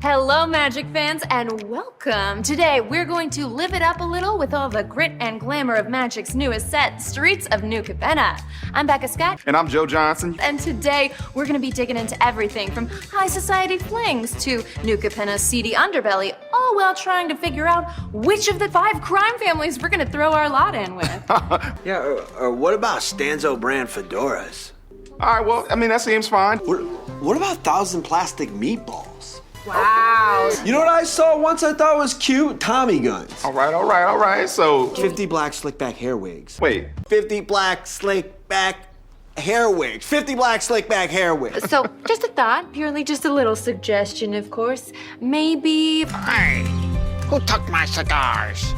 Hello, Magic fans, and welcome. Today, we're going to live it up a little with all the grit and glamour of Magic's newest set, Streets of New Capenna. I'm Becca Scott. And I'm Joe Johnson. And today, we're going to be digging into everything from high society flings to New Capenna's seedy underbelly, all while trying to figure out which of the 5 crime families we're going to throw our lot in with. What about Stanzo brand fedoras? All right, well, that seems fine. What about 1,000 plastic meatballs? Wow. You know what I saw once I thought was cute? Tommy guns. All right. So 50 black slick back hair wigs. Wait. 50 black slick back hair wigs. 50 black slick back hair wigs. So, just a thought, purely just a little suggestion, of course. Maybe... Hey, who took my cigars?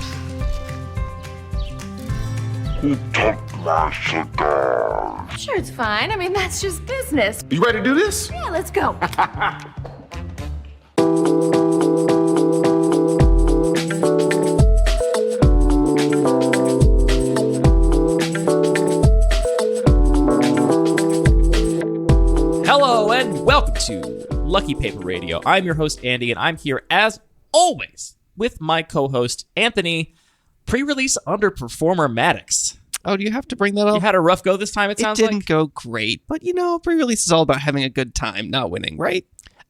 Sure, it's fine. That's just business. You ready to do this? Yeah, let's go. Hello and welcome to Lucky Paper Radio. I'm your host, Andy, and I'm here, as always, with my co-host, Anthony, pre-release underperformer Maddox. Oh, do you have to bring that up? You had a rough go this time, it sounds like? It didn't go great, but pre-release is all about having a good time, not winning, right?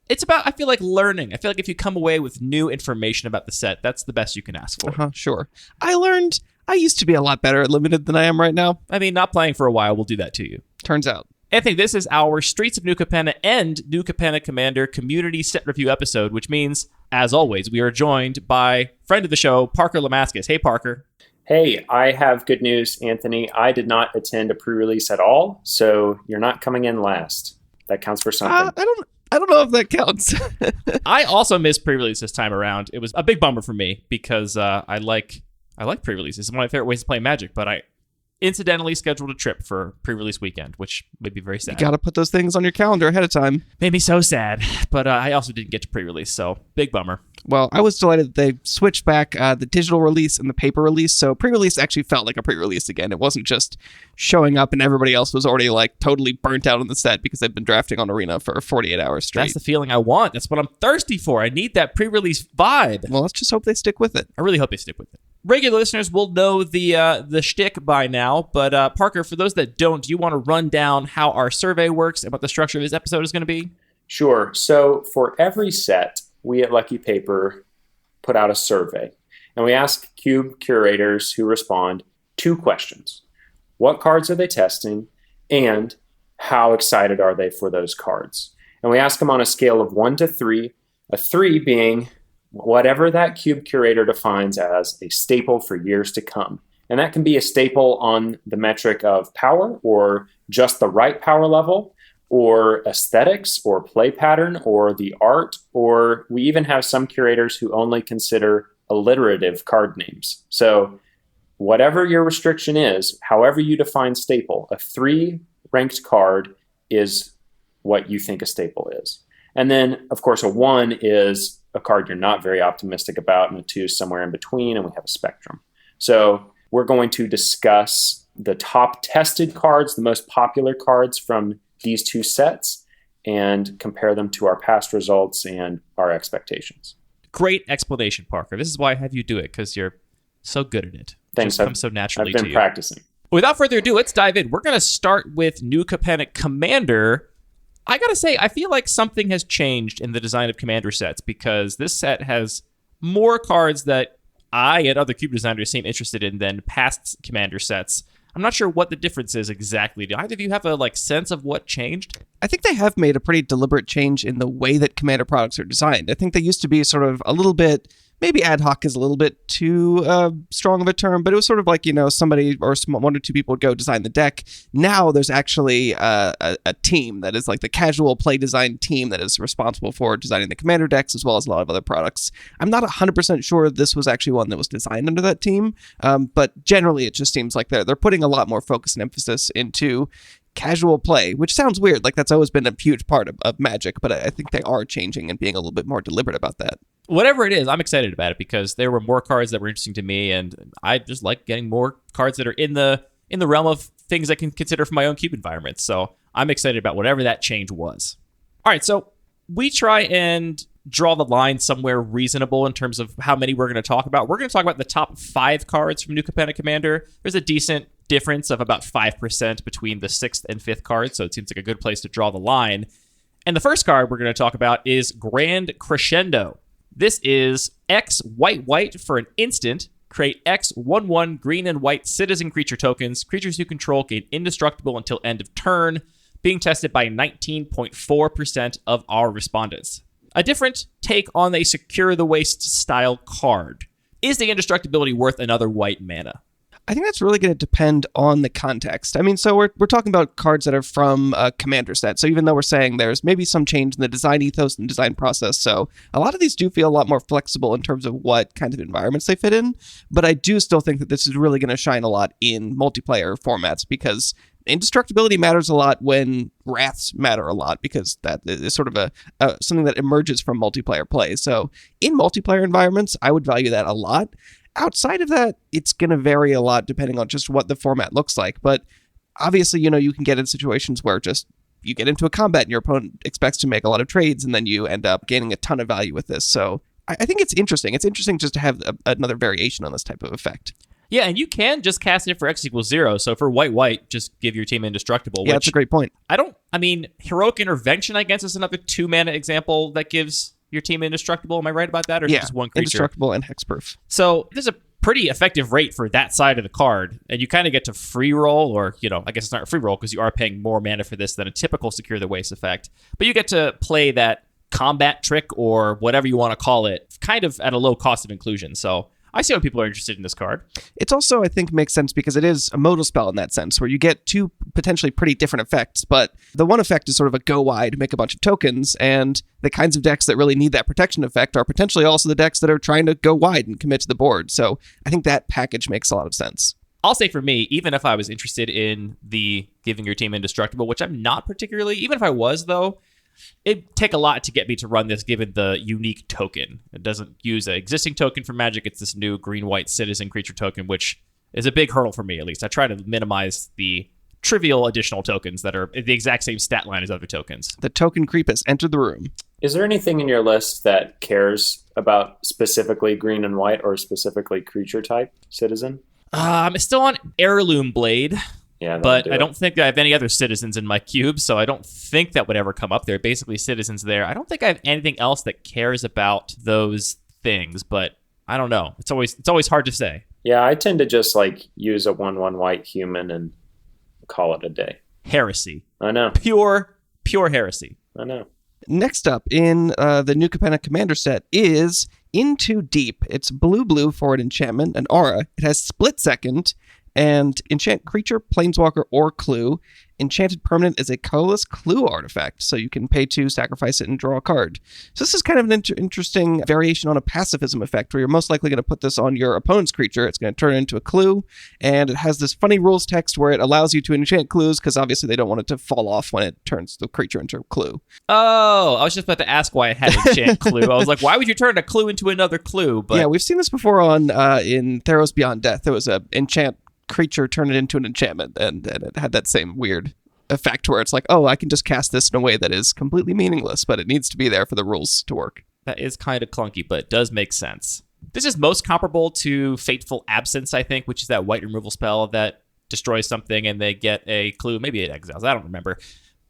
It's about, I feel like, learning. I feel like if you come away with new information about the set, that's the best you can ask for. Sure. I learned I used to be a lot better at Limited than I am right now. Not playing for a while will do that to you. Turns out. Anthony, this is our Streets of New Capenna and New Capenna Commander community set review episode, which means, as always, we are joined by friend of the show, Parker Lamascus. Hey, Parker. Hey, I have good news, Anthony. I did not attend a pre-release at all, so you're not coming in last. That counts for something. I don't know if that counts. I also missed pre-release this time around. It was a big bummer for me because I like pre-releases. It's one of my favorite ways to play Magic, but I incidentally scheduled a trip for pre-release weekend, which made me very sad. You gotta put those things on your calendar ahead of time. Made me so sad, but I also didn't get to pre-release, so big bummer. Well, I was delighted that they switched back the digital release and the paper release, so pre-release actually felt like a pre-release again. It wasn't just showing up and everybody else was already totally burnt out on the set because they've been drafting on Arena for 48 hours straight. That's the feeling I want. That's what I'm thirsty for. I need that pre-release vibe. Well, let's just hope they stick with it. I really hope they stick with it. Regular listeners will know the shtick by now, but Parker, for those that don't, do you want to run down how our survey works and what the structure of this episode is going to be? Sure. So for every set, we at Lucky Paper put out a survey, and we ask Cube curators who respond 2 questions. What cards are they testing, and how excited are they for those cards? And we ask them on a scale of 1 to 3, a 3 being whatever that Cube curator defines as a staple for years to come. And that can be a staple on the metric of power, or just the right power level, or aesthetics, or play pattern, or the art, or we even have some curators who only consider alliterative card names. So whatever your restriction is, however you define staple, a 3 ranked card is what you think a staple is. And then, of course, a 1 is a card you're not very optimistic about, and a 2 is somewhere in between, and we have a spectrum. So we're going to discuss the top tested cards, the most popular cards from these 2 sets, and compare them to our past results and our expectations. Great explanation, Parker. This is why I have you do it, because you're so good at it. Thanks. It just comes so naturally to you. I've been practicing. Without further ado, let's dive in. We're going to start with New Capenna Commander. I gotta say, I feel like something has changed in the design of Commander sets, because this set has more cards that I and other Cube designers seem interested in than past Commander sets. I'm not sure what the difference is exactly. Do either of you have a sense of what changed? I think they have made a pretty deliberate change in the way that Commander products are designed. I think they used to be sort of a little bit, maybe ad hoc is a little bit too strong of a term, but it was sort of like, somebody or 1 or 2 people would go design the deck. Now there's actually a team that is like the casual play design team that is responsible for designing the Commander decks, as well as a lot of other products. I'm not 100% sure this was actually one that was designed under that team, but generally it just seems like they're putting a lot more focus and emphasis into casual play, which sounds weird. Like that's always been a huge part of Magic, but I think they are changing and being a little bit more deliberate about that. Whatever it is, I'm excited about it because there were more cards that were interesting to me, and I just like getting more cards that are in the realm of things I can consider for my own cube environment. So I'm excited about whatever that change was. All right, so we try and draw the line somewhere reasonable in terms of how many we're going to talk about. We're going to talk about the top 5 cards from New Capenna Commander. There's a decent difference of about 5% between the 6th and 5th cards, so it seems like a good place to draw the line. And the first card we're going to talk about is Grand Crescendo. This is X white for an instant. Create X 1/1 green and white citizen creature tokens. Creatures you control gain indestructible until end of turn, being tested by 19.4% of our respondents. A different take on a Secure the Waste style card. Is the indestructibility worth another white mana? I think that's really going to depend on the context. I mean, so we're talking about cards that are from a commander set. So even though we're saying there's maybe some change in the design ethos and design process, so a lot of these do feel a lot more flexible in terms of what kind of environments they fit in. But I do still think that this is really going to shine a lot in multiplayer formats because indestructibility matters a lot when wraths matter a lot, because that is sort of something that emerges from multiplayer play. So in multiplayer environments, I would value that a lot. Outside of that, it's going to vary a lot depending on just what the format looks like. But obviously, you can get in situations where just you get into a combat and your opponent expects to make a lot of trades, and then you end up gaining a ton of value with this. So I think it's interesting. It's interesting just to have another variation on this type of effect. Yeah, and you can just cast it for X equals 0. So for white, just give your team indestructible. Yeah, that's a great point. Heroic Intervention, I guess, is another 2-mana example that gives your team indestructible. Am I right about that? Or is it just one creature? Indestructible and hexproof. So there's a pretty effective rate for that side of the card, and you kind of get to free roll, or, I guess it's not a free roll because you are paying more mana for this than a typical Secure the Waste effect. But you get to play that combat trick, or whatever you want to call it, kind of at a low cost of inclusion. So I see why people are interested in this card. It's also, I think, makes sense because it is a modal spell in that sense, where you get 2 potentially pretty different effects, but the one effect is sort of a go wide, make a bunch of tokens, and the kinds of decks that really need that protection effect are potentially also the decks that are trying to go wide and commit to the board. So I think that package makes a lot of sense. I'll say for me, even if I was interested in the giving your team indestructible, which I'm not particularly, even if I was, though, it'd take a lot to get me to run this given the unique token. It doesn't use an existing token for Magic. It's this new green-white citizen creature token, which is a big hurdle for me, at least. I try to minimize the trivial additional tokens that are the exact same stat line as other tokens. The token creep has entered the room. Is there anything in your list that cares about specifically green and white or specifically creature type citizen? I'm still on Heirloom Blade. Yeah, but I don't think I have any other citizens in my cube, so I don't think that would ever come up there. Basically, citizens there. I don't think I have anything else that cares about those things, but I don't know. It's always hard to say. Yeah, I tend to just use a 1/1 white human and call it a day. Heresy. I know. Pure heresy. I know. Next up in the New Capenna Commander set is Into Deep. It's blue for an enchantment, an aura. It has Split Second, and enchant creature, planeswalker, or clue. Enchanted permanent is a colorless clue artifact, so you can pay 2, sacrifice it, and draw a card. So this is kind of an interesting variation on a pacifism effect, where you're most likely going to put this on your opponent's creature. It's going to turn it into a clue, and it has this funny rules text where it allows you to enchant clues, because obviously they don't want it to fall off when it turns the creature into a clue. Oh, I was just about to ask why it had enchant clue. I was like, why would you turn a clue into another clue? But yeah, we've seen this before in Theros Beyond Death. There was a enchant creature turn it into an enchantment, and it had that same weird effect where it's like, oh, I can just cast this in a way that is completely meaningless, but it needs to be there for the rules to work. That is kind of clunky, but it does make sense. This is most comparable to Fateful Absence, I think, which is that white removal spell that destroys something and they get a clue. Maybe it exiles. I don't remember.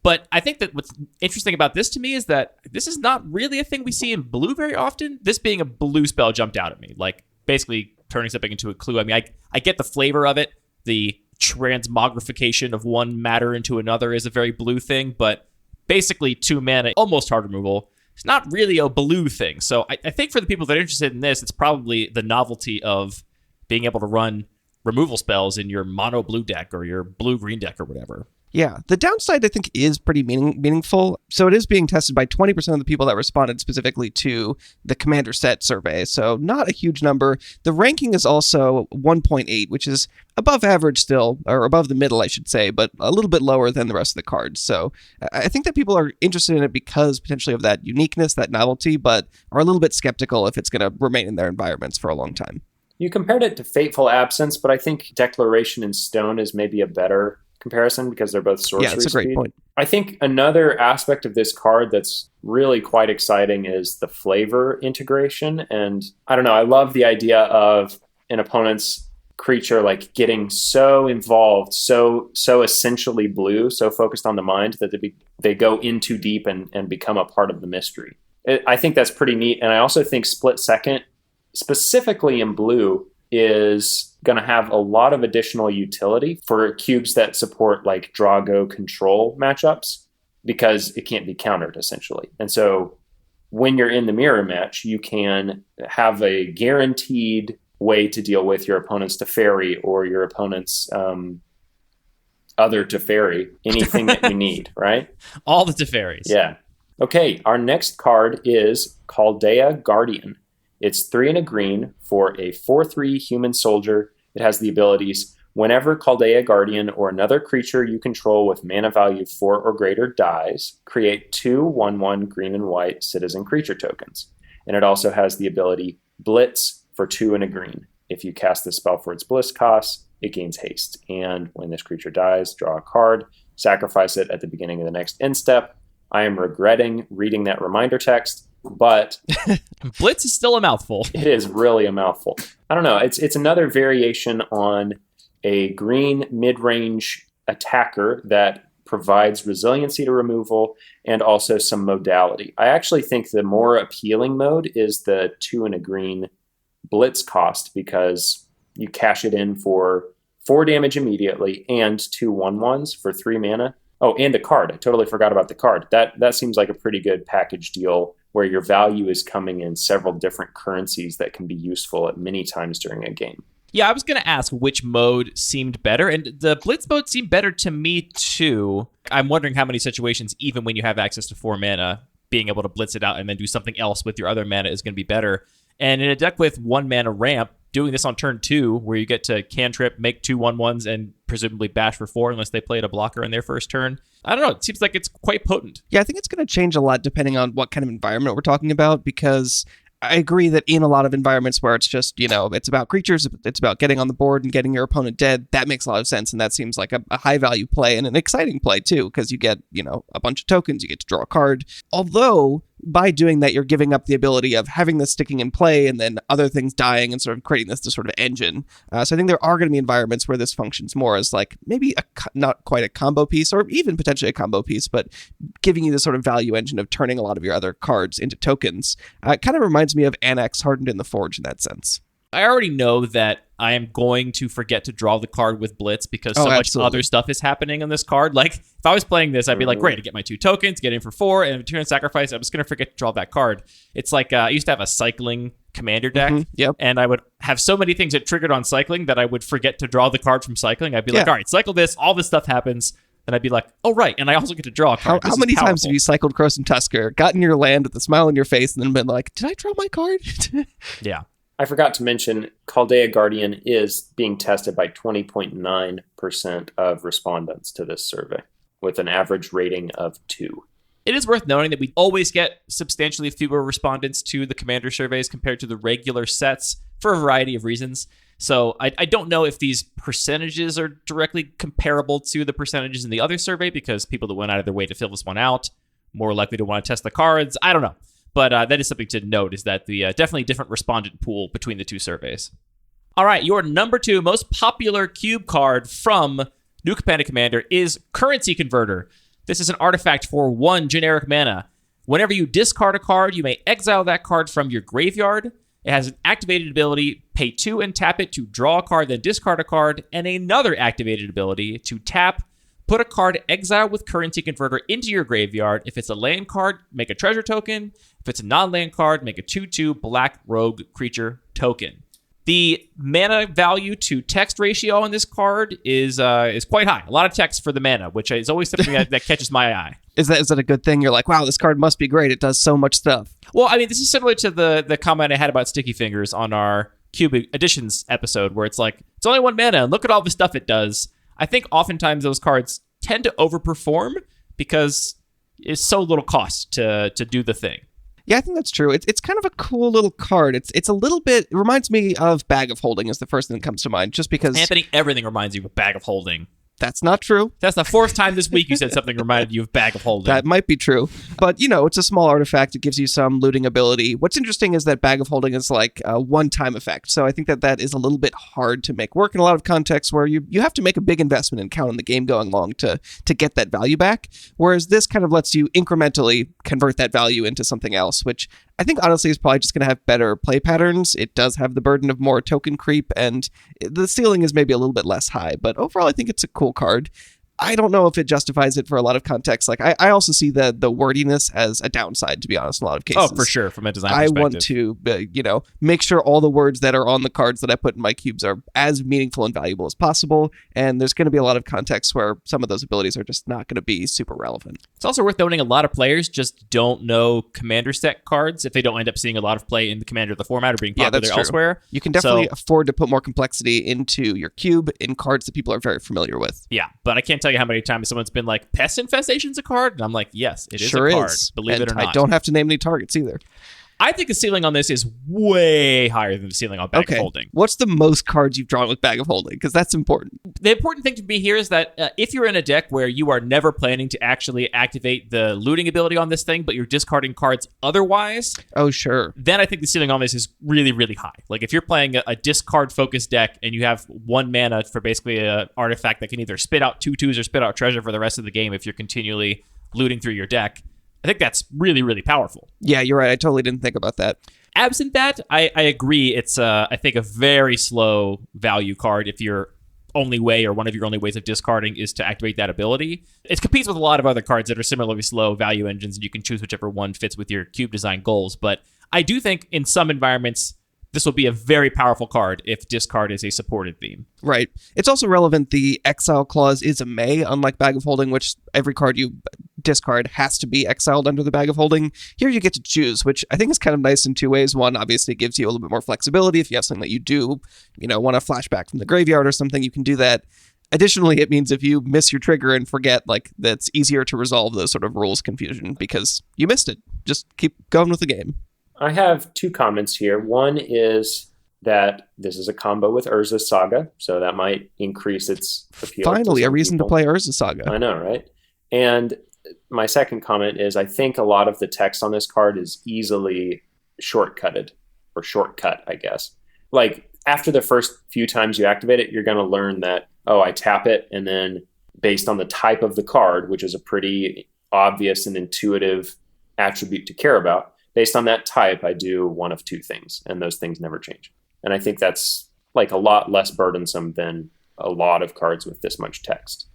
But I think that what's interesting about this to me is that this is not really a thing we see in blue very often. This being a blue spell jumped out at me, like basically turning something into a clue. I mean, I get the flavor of it. The transmogrification of one matter into another is a very blue thing, but basically 2 mana, almost hard removal. It's not really a blue thing. So I think for the people that are interested in this, it's probably the novelty of being able to run removal spells in your mono blue deck or your blue green deck or whatever. Yeah, the downside, I think, is pretty meaningful. So it is being tested by 20% of the people that responded specifically to the Commander set survey. So not a huge number. The ranking is also 1.8, which is above average still, or above the middle, I should say, but a little bit lower than the rest of the cards. So I think that people are interested in it because potentially of that uniqueness, that novelty, but are a little bit skeptical if it's going to remain in their environments for a long time. You compared it to Fateful Absence, but I think Declaration in Stone is maybe a better comparison because they're both sorcery Yeah, it's a great speed. point. I think another aspect of this card that's really quite exciting is the flavor integration. And I don't know, I love the idea of an opponent's creature like getting so involved, so essentially blue, so focused on the mind that they go in too deep and become a part of the mystery. I think that's pretty neat. And I also think Split Second, specifically in blue, is going to have a lot of additional utility for cubes that support like draw-go control matchups because it can't be countered essentially. And so when you're in the mirror match, you can have a guaranteed way to deal with your opponent's Teferi or your opponent's other Teferi, anything that you need, right? All the Teferis. Yeah. Okay, our next card is Caldaia Guardian. It's 3 and a green for a 4/3 human soldier. It has the abilities, whenever Caldaia Guardian or another creature you control with mana value 4 or greater dies, create 2 1/1 green and white citizen creature tokens. And it also has the ability Blitz for 2 and a green. If you cast the spell for its Blitz cost, it gains haste. And when this creature dies, draw a card, sacrifice it at the beginning of the next end step. I am regretting reading that reminder text, but Blitz is still a mouthful. it is really a mouthful. I don't know. It's another variation on a green mid-range attacker that provides resiliency to removal and also some modality. I actually think the more appealing mode is the 2 and a green Blitz cost because you cash it in for 4 damage immediately and 2 1/1s for 3 mana. Oh, and a card. I totally forgot about the card. That seems like a pretty good package deal where your value is coming in several different currencies that can be useful at many times during a game. Yeah, I was going to ask which mode seemed better, and the Blitz mode seemed better to me too. I'm wondering how many situations, even when you have access to 4 mana, being able to Blitz it out and then do something else with your other mana is going to be better. And in a deck with 1 mana ramp, doing this on turn 2, where you get to cantrip, make 2 1/1s, and presumably bash for 4 unless they played a blocker in their first turn. I don't know. It seems like it's quite potent. Yeah, I think it's going to change a lot depending on what kind of environment we're talking about, because I agree that in a lot of environments where it's just, it's about creatures, it's about getting on the board and getting your opponent dead, that makes a lot of sense, and that seems like a high value play and an exciting play too, because you get, a bunch of tokens, you get to draw a card. Although, by doing that, you're giving up the ability of having this sticking in play and then other things dying and sort of creating this sort of engine. So I think there are going to be environments where this functions more as like maybe not quite a combo piece or even potentially a combo piece, but giving you the sort of value engine of turning a lot of your other cards into tokens. It kind of reminds me of Annex Hardened in the Forge in that sense. I already know that I am going to forget to draw the card with Blitz because so much other stuff is happening on this card. Like, if I was playing this, I'd be like, great, I get my 2 tokens, get in for 4, and turn sacrifice, I'm just going to forget to draw that card. It's like, I used to have a cycling commander deck, and I would have so many things that triggered on cycling that I would forget to draw the card from cycling. I'd be like, all right, cycle this, all this stuff happens. And I'd be like, oh, right, and I also get to draw a card. How many times have you cycled Croson Tusker, gotten your land with a smile on your face, and then been like, did I draw my card? Yeah. I forgot to mention, Caldaia Guardian is being tested by 20.9% of respondents to this survey, with an average rating of 2. It is worth noting that we always get substantially fewer respondents to the commander surveys compared to the regular sets for a variety of reasons. So I don't know if these percentages are directly comparable to the percentages in the other survey, because people that went out of their way to fill this one out more likely to want to test the cards. I don't know. But that is something to note, is that the definitely different respondent pool between the two surveys. All right, your number 2 most popular cube card from New Capenna Commander is Currency Converter. This is an artifact for 1 generic mana. Whenever you discard a card, you may exile that card from your graveyard. It has an activated ability, pay 2 and tap it to draw a card, then discard a card, and another activated ability to tap, put a card exiled with Currency Converter into your graveyard. If it's a land card, make a treasure token. If it's a non-land card, make a 2/2 black rogue creature token. The mana value to text ratio on this card is quite high. A lot of text for the mana, which is always something that catches my eye. Is that a good thing? You're like, wow, this card must be great. It does so much stuff. Well, I mean, this is similar to the comment I had about Sticky Fingers on our Cube Editions episode, where it's like, it's only 1 mana, and look at all the stuff it does. I think oftentimes those cards tend to overperform because it's so little cost to do the thing. Yeah, I think that's true. It's kind of a cool little card. It's a little bit, it reminds me of Bag of Holding is the first thing that comes to mind, just because... Anthony, everything reminds you of Bag of Holding. That's not true. That's the fourth time this week you said something reminded you of Bag of Holding. That might be true. But, it's a small artifact. It gives you some looting ability. What's interesting is that Bag of Holding is like a one-time effect. So I think that is a little bit hard to make work in a lot of contexts where you have to make a big investment and count on the game going long to get that value back. Whereas this kind of lets you incrementally convert that value into something else, which I think honestly is probably just going to have better play patterns. It does have the burden of more token creep, and the ceiling is maybe a little bit less high. But overall, I think it's a cool card. I don't know if it justifies it for a lot of contexts. Like I also see the wordiness as a downside, to be honest, in a lot of cases. Oh, for sure, from a design perspective. I want to, make sure all the words that are on the cards that I put in my cubes are as meaningful and valuable as possible. And there's going to be a lot of contexts where some of those abilities are just not going to be super relevant. It's also worth noting a lot of players just don't know commander set cards if they don't end up seeing a lot of play in the commander of the format or being popular elsewhere. You can definitely afford to put more complexity into your cube in cards that people are very familiar with. Yeah, but I can't tell you how many times someone's been like, Pest Infestation's a card? And I'm like, yes, it is sure a card. Is. Believe and it or not. I don't have to name any targets either. I think the ceiling on this is way higher than the ceiling on Bag of Holding. What's the most cards you've drawn with Bag of Holding? Because that's important. The important thing to be here is that if you're in a deck where you are never planning to actually activate the looting ability on this thing, but you're discarding cards otherwise, oh sure, then I think the ceiling on this is really, really high. Like if you're playing a discard-focused deck and you have 1 mana for basically an artifact that can either spit out 2/2s or spit out treasure for the rest of the game if you're continually looting through your deck, I think that's really, really powerful. Yeah, you're right. I totally didn't think about that. Absent that, I agree. It's, I think, a very slow value card if your only way or one of your only ways of discarding is to activate that ability. It competes with a lot of other cards that are similarly slow value engines, and you can choose whichever one fits with your cube design goals. But I do think in some environments, this will be a very powerful card if discard is a supported theme. Right. It's also relevant the exile clause is a may, unlike Bag of Holding, which every card you discard has to be exiled under the Bag of Holding. Here you get to choose, which I think is kind of nice in two ways. One, obviously, gives you a little bit more flexibility. If you have something that you do, want to flashback from the graveyard or something, you can do that. Additionally, it means if you miss your trigger and forget, that's easier to resolve those sort of rules confusion because you missed it. Just keep going with the game. I have 2 comments here. One is that this is a combo with Urza's Saga, so that might increase its appeal. Finally, a reason to play Urza's Saga. I know, right? And my second comment is I think a lot of the text on this card is easily shortcut, I guess. Like, after the first few times you activate it, you're going to learn that, I tap it, and then based on the type of the card, which is a pretty obvious and intuitive attribute to care about, based on that type, I do one of 2 things, and those things never change. And I think that's like a lot less burdensome than a lot of cards with this much text.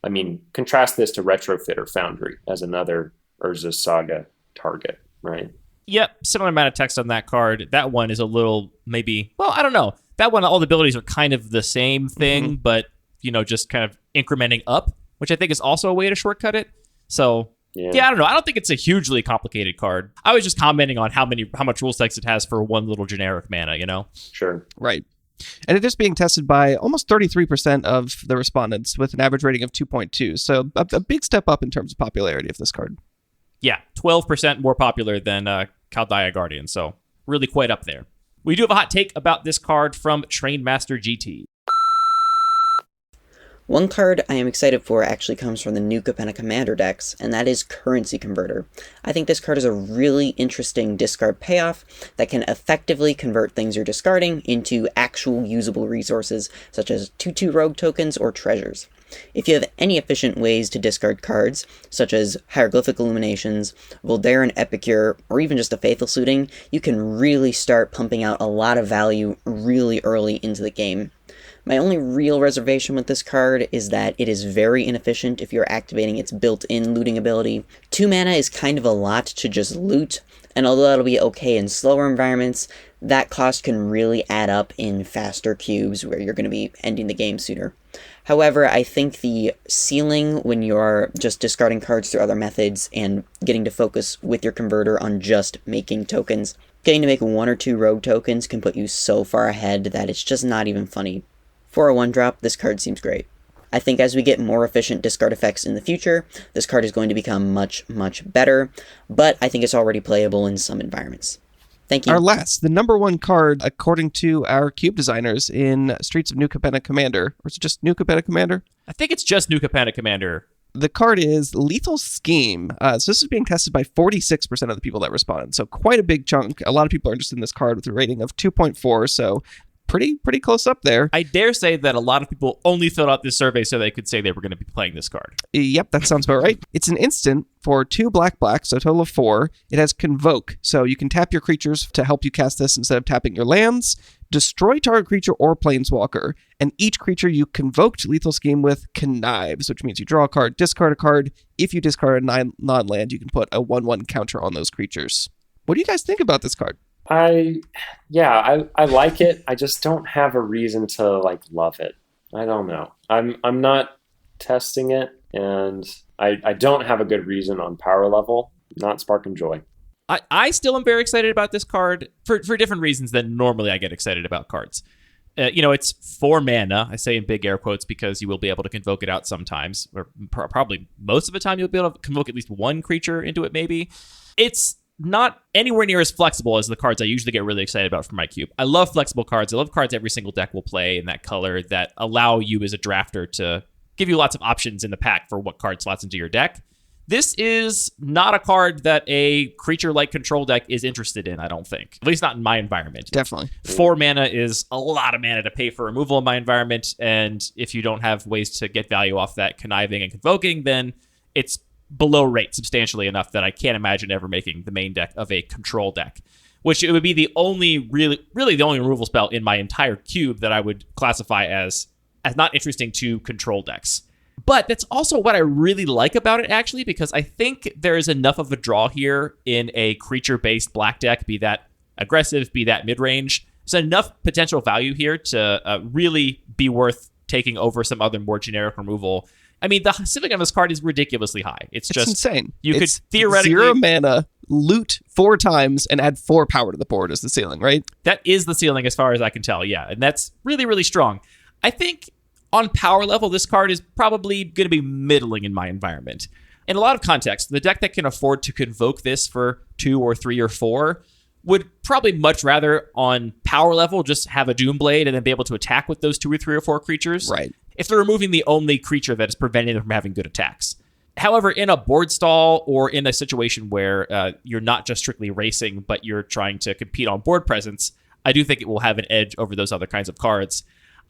I mean, contrast this to Retrofit or Foundry as another Urza's Saga target, right? Yep, similar amount of text on that card. That one is a little I don't know. That one, all the abilities are kind of the same thing, but, just kind of incrementing up, which I think is also a way to shortcut it. So... Yeah, I don't know. I don't think it's a hugely complicated card. I was just commenting on how much rules text it has for one little generic mana, Sure. Right. And it is being tested by almost 33% of the respondents with an average rating of 2.2. So a big step up in terms of popularity of this card. Yeah, 12% more popular than Caldaia Guardian. So really quite up there. We do have a hot take about this card from Trainmaster GT. One card I am excited for actually comes from the new Capenna Commander decks, and that is Currency Converter. I think this card is a really interesting discard payoff that can effectively convert things you're discarding into actual usable resources, such as 2/2 rogue tokens or treasures. If you have any efficient ways to discard cards, such as Hieroglyphic Illuminations, Voldaran Epicure, or even just a Faithful Suiting, you can really start pumping out a lot of value really early into the game. My only real reservation with this card is that it is very inefficient if you're activating its built-in looting ability. 2 mana is kind of a lot to just loot, and although that'll be okay in slower environments, that cost can really add up in faster cubes where you're going to be ending the game sooner. However, I think the ceiling when you're just discarding cards through other methods and getting to focus with your converter on just making tokens, getting to make 1 or 2 rogue tokens can put you so far ahead that it's just not even funny. For a 1-drop, this card seems great. I think as we get more efficient discard effects in the future, this card is going to become much, much better, but I think it's already playable in some environments. Thank you. Our last, the number one card, according to our cube designers in Streets of New Capenna Commander. Or is it just New Capenna Commander? I think it's just New Capenna Commander. The card is Lethal Scheme. So this is being tested by 46% of the people that responded. So quite a big chunk. A lot of people are interested in this card with a rating of 2.4. So pretty close up there. I dare say that a lot of people only filled out this survey so they could say they were going to be playing this card. Yep, that sounds about right. It's an instant for 2 black, so a total of 4. It has Convoke, so you can tap your creatures to help you cast this instead of tapping your lands. Destroy target creature or planeswalker, and each creature you convoked Lethal Scheme with connives, which means you draw a card, discard a card. If you discard a non-land, you can put a 1/1 counter on those creatures. What do you guys think about this card? I like it. I just don't have a reason to love it. I don't know. I'm not testing it, and I don't have a good reason on power level. Not sparking joy. I still am very excited about this card for different reasons than normally I get excited about cards. It's 4 mana. I say in big air quotes because you will be able to convoke it out sometimes, or probably most of the time you'll be able to convoke at least one creature into it maybe. It's not anywhere near as flexible as the cards I usually get really excited about for my cube. I love flexible cards. I love cards every single deck will play in that color that allow you as a drafter to give you lots of options in the pack for what card slots into your deck. This is not a card that a creature-like control deck is interested in, I don't think. At least not in my environment. Definitely. 4 mana is a lot of mana to pay for removal in my environment, and if you don't have ways to get value off that conniving and convoking, then it's below rate substantially enough that I can't imagine ever making the main deck of a control deck, which it would be the only really the only removal spell in my entire cube that I would classify as not interesting to control decks. But that's also what I really like about it, actually, because I think there is enough of a draw here in a creature-based black deck, be that aggressive, be that mid-range. There's enough potential value here to really be worth taking over some other more generic removal. I mean, the ceiling on this card is ridiculously high. It's just insane. You it's could theoretically 0 mana, loot 4 times, and add 4 power to the board as the ceiling, right? That is the ceiling as far as I can tell, yeah. And that's really, really strong. I think on power level, this card is probably going to be middling in my environment. In a lot of context, the deck that can afford to convoke this for 2 or 3 or 4 would probably much rather on power level just have a Doomblade and then be able to attack with those 2 or 3 or 4 creatures. Right. If they're removing the only creature that is preventing them from having good attacks. However, in a board stall or in a situation where you're not just strictly racing, but you're trying to compete on board presence, I do think it will have an edge over those other kinds of cards.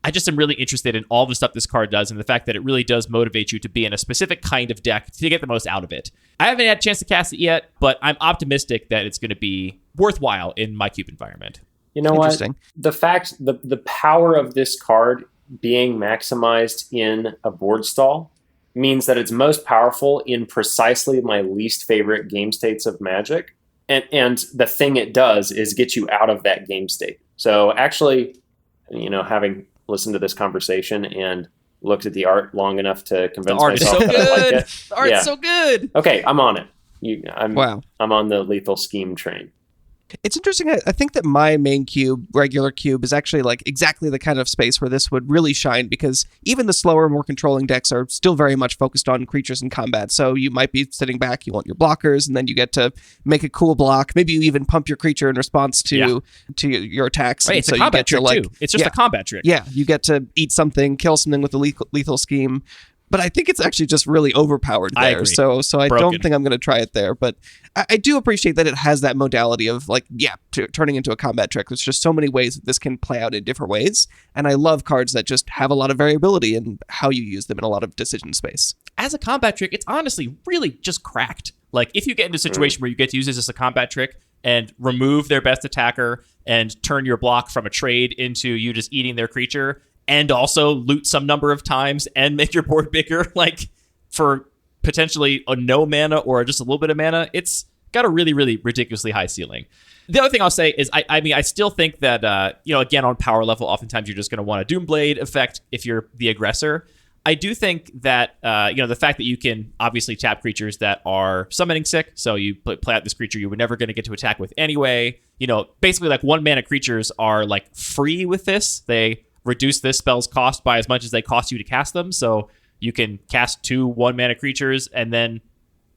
I just am really interested in all the stuff this card does and the fact that it really does motivate you to be in a specific kind of deck to get the most out of it. I haven't had a chance to cast it yet, but I'm optimistic that it's going to be worthwhile in my cube environment. You know what? The power of this card being maximized in a board stall means that it's most powerful in precisely my least favorite game states of Magic. And the thing it does is get you out of that game state. So actually, having listened to this conversation and looked at the art long enough to convince myself that I like it. The art's so good. Okay, I'm on it. Wow. I'm on the Lethal Scheme train. It's interesting. I think that my main cube, regular cube, is actually exactly the kind of space where this would really shine, because even the slower, more controlling decks are still very much focused on creatures in combat. So you might be sitting back, you want your blockers, and then you get to make a cool block. Maybe you even pump your creature in response to your attacks. Right, it's a combat trick too. It's just a combat trick. Yeah, you get to eat something, kill something with the lethal scheme. But I think it's actually just really overpowered there. I agree. So I don't think I'm going to try it there. But I do appreciate that it has that modality of turning into a combat trick. There's just so many ways that this can play out in different ways. And I love cards that just have a lot of variability in how you use them in a lot of decision space. As a combat trick, it's honestly really just cracked. If you get into a situation where you get to use this as a combat trick and remove their best attacker and turn your block from a trade into you just eating their creature, and also loot some number of times and make your board bigger, for potentially a no mana or just a little bit of mana, it's got a really, really ridiculously high ceiling. The other thing I'll say is, I still think that, again, on power level, oftentimes you're just going to want a Doomblade effect if you're the aggressor. I do think that, the fact that you can obviously tap creatures that are summoning sick, so you play out this creature you were never going to get to attack with anyway. Basically 1 mana creatures are free with this. They reduce this spell's cost by as much as they cost you to cast them. So you can cast 2 1-mana creatures and then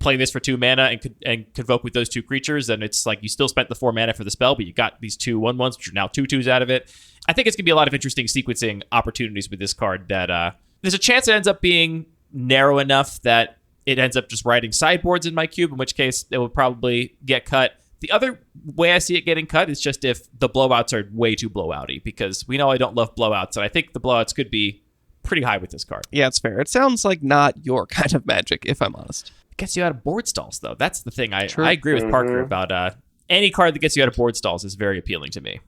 playing this for 2 mana and convoke with those 2 creatures, and it's like you still spent the 4 mana for the spell, but you got these 2 1/1s, which are now 2/2s out of it. I think it's going to be a lot of interesting sequencing opportunities with this card that there's a chance it ends up being narrow enough that it ends up just writing sideboards in my cube, in which case it will probably get cut. The other way I see it getting cut is just if the blowouts are way too blowouty, because we know I don't love blowouts, and I think the blowouts could be pretty high with this card. Yeah, it's fair. It sounds like not your kind of Magic, if I'm honest. It gets you out of board stalls, though. That's the thing. I agree with Parker about any card that gets you out of board stalls is very appealing to me.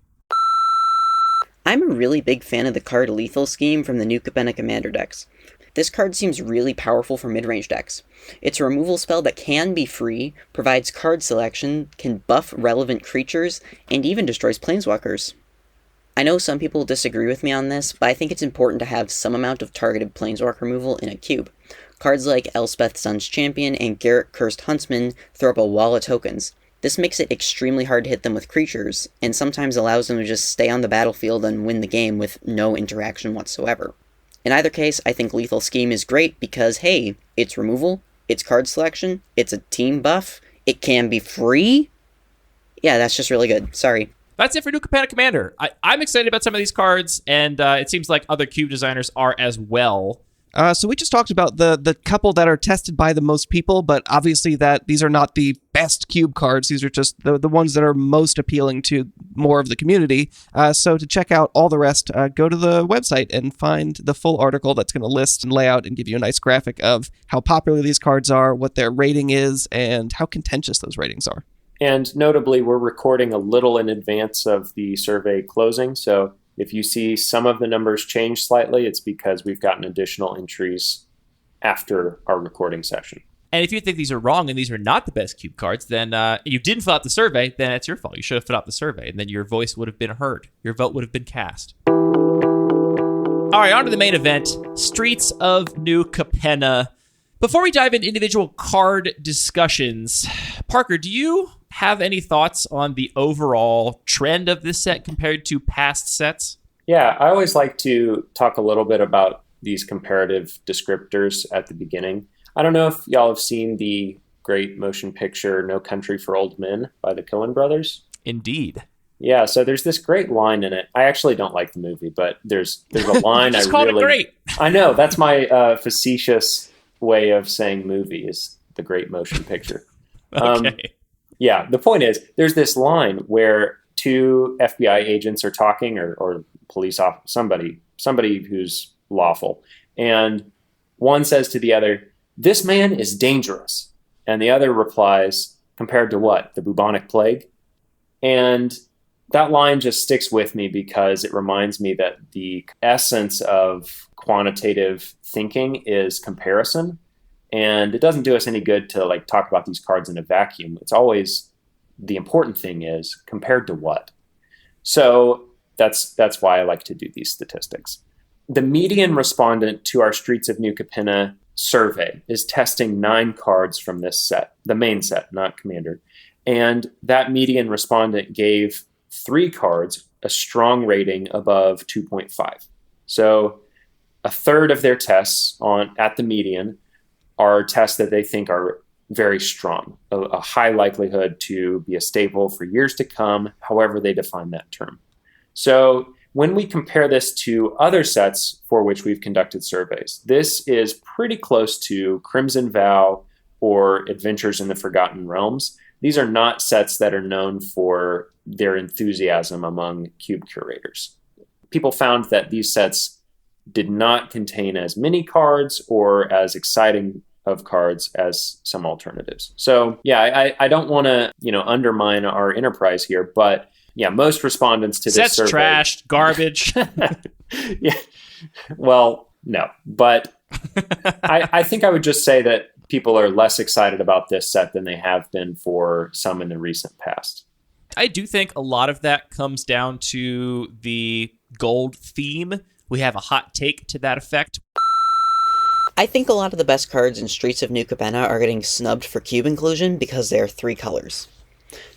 I'm a really big fan of the card Lethal Scheme from the new Capenna Commander decks. This card seems really powerful for mid-range decks. It's a removal spell that can be free, provides card selection, can buff relevant creatures, and even destroys planeswalkers. I know some people disagree with me on this, but I think it's important to have some amount of targeted planeswalker removal in a cube. Cards like Elspeth Sun's Champion and Garrett Cursed Huntsman throw up a wall of tokens. This makes it extremely hard to hit them with creatures, and sometimes allows them to just stay on the battlefield and win the game with no interaction whatsoever. In either case, I think Lethal Scheme is great because, hey, it's removal, it's card selection, it's a team buff, it can be free. Yeah, that's just really good. Sorry. That's it for New Capenna Commander. I'm excited about some of these cards, and it seems like other cube designers are as well. So we just talked about the couple that are tested by the most people, but obviously that these are not the best cube cards. These are just the ones that are most appealing to more of the community. So to check out all the rest, go to the website and find the full article that's going to list and lay out and give you a nice graphic of how popular these cards are, what their rating is, and how contentious those ratings are. And notably, we're recording a little in advance of the survey closing, so if you see some of the numbers change slightly, it's because we've gotten additional entries after our recording session. And if you think these are wrong and these are not the best cube cards, then you didn't fill out the survey, then it's your fault. You should have filled out the survey, and then your voice would have been heard. Your vote would have been cast. All right, on to the main event, Streets of New Capenna. Before we dive into individual card discussions, Parker, do you have any thoughts on the overall trend of this set compared to past sets? Yeah, I always like to talk a little bit about these comparative descriptors at the beginning. I don't know if y'all have seen the great motion picture No Country for Old Men by the Coen brothers. Indeed. Yeah, so there's this great line in it. I actually don't like the movie, but there's a line Just called it great. I know, that's my facetious way of saying movie is the great motion picture. Okay. Yeah, the point is, there's this line where 2 FBI agents are talking, or police somebody who's lawful, and one says to the other, "This man is dangerous," and the other replies, "Compared to what? The bubonic plague?" And that line just sticks with me because it reminds me that the essence of quantitative thinking is comparison. And it doesn't do us any good to talk about these cards in a vacuum. It's always, the important thing is compared to what. So that's why I like to do these statistics. The median respondent to our Streets of New Capenna survey is testing 9 cards from this set, the main set, not Commander. And that median respondent gave 3 cards a strong rating above 2.5. So a third of their tests at the median are tests that they think are very strong, a high likelihood to be a staple for years to come, however they define that term. So when we compare this to other sets for which we've conducted surveys, this is pretty close to Crimson Vow or Adventures in the Forgotten Realms. These are not sets that are known for their enthusiasm among cube curators. People found that these sets did not contain as many cards or as exciting of cards as some alternatives. So yeah, I don't want to undermine our enterprise here, but yeah, most respondents to this survey, trashed, garbage. Yeah, well, no, but I think I would just say that people are less excited about this set than they have been for some in the recent past. I do think a lot of that comes down to the gold theme. We have a hot take to that effect. I think a lot of the best cards in Streets of New Capenna are getting snubbed for cube inclusion because they are 3 colors.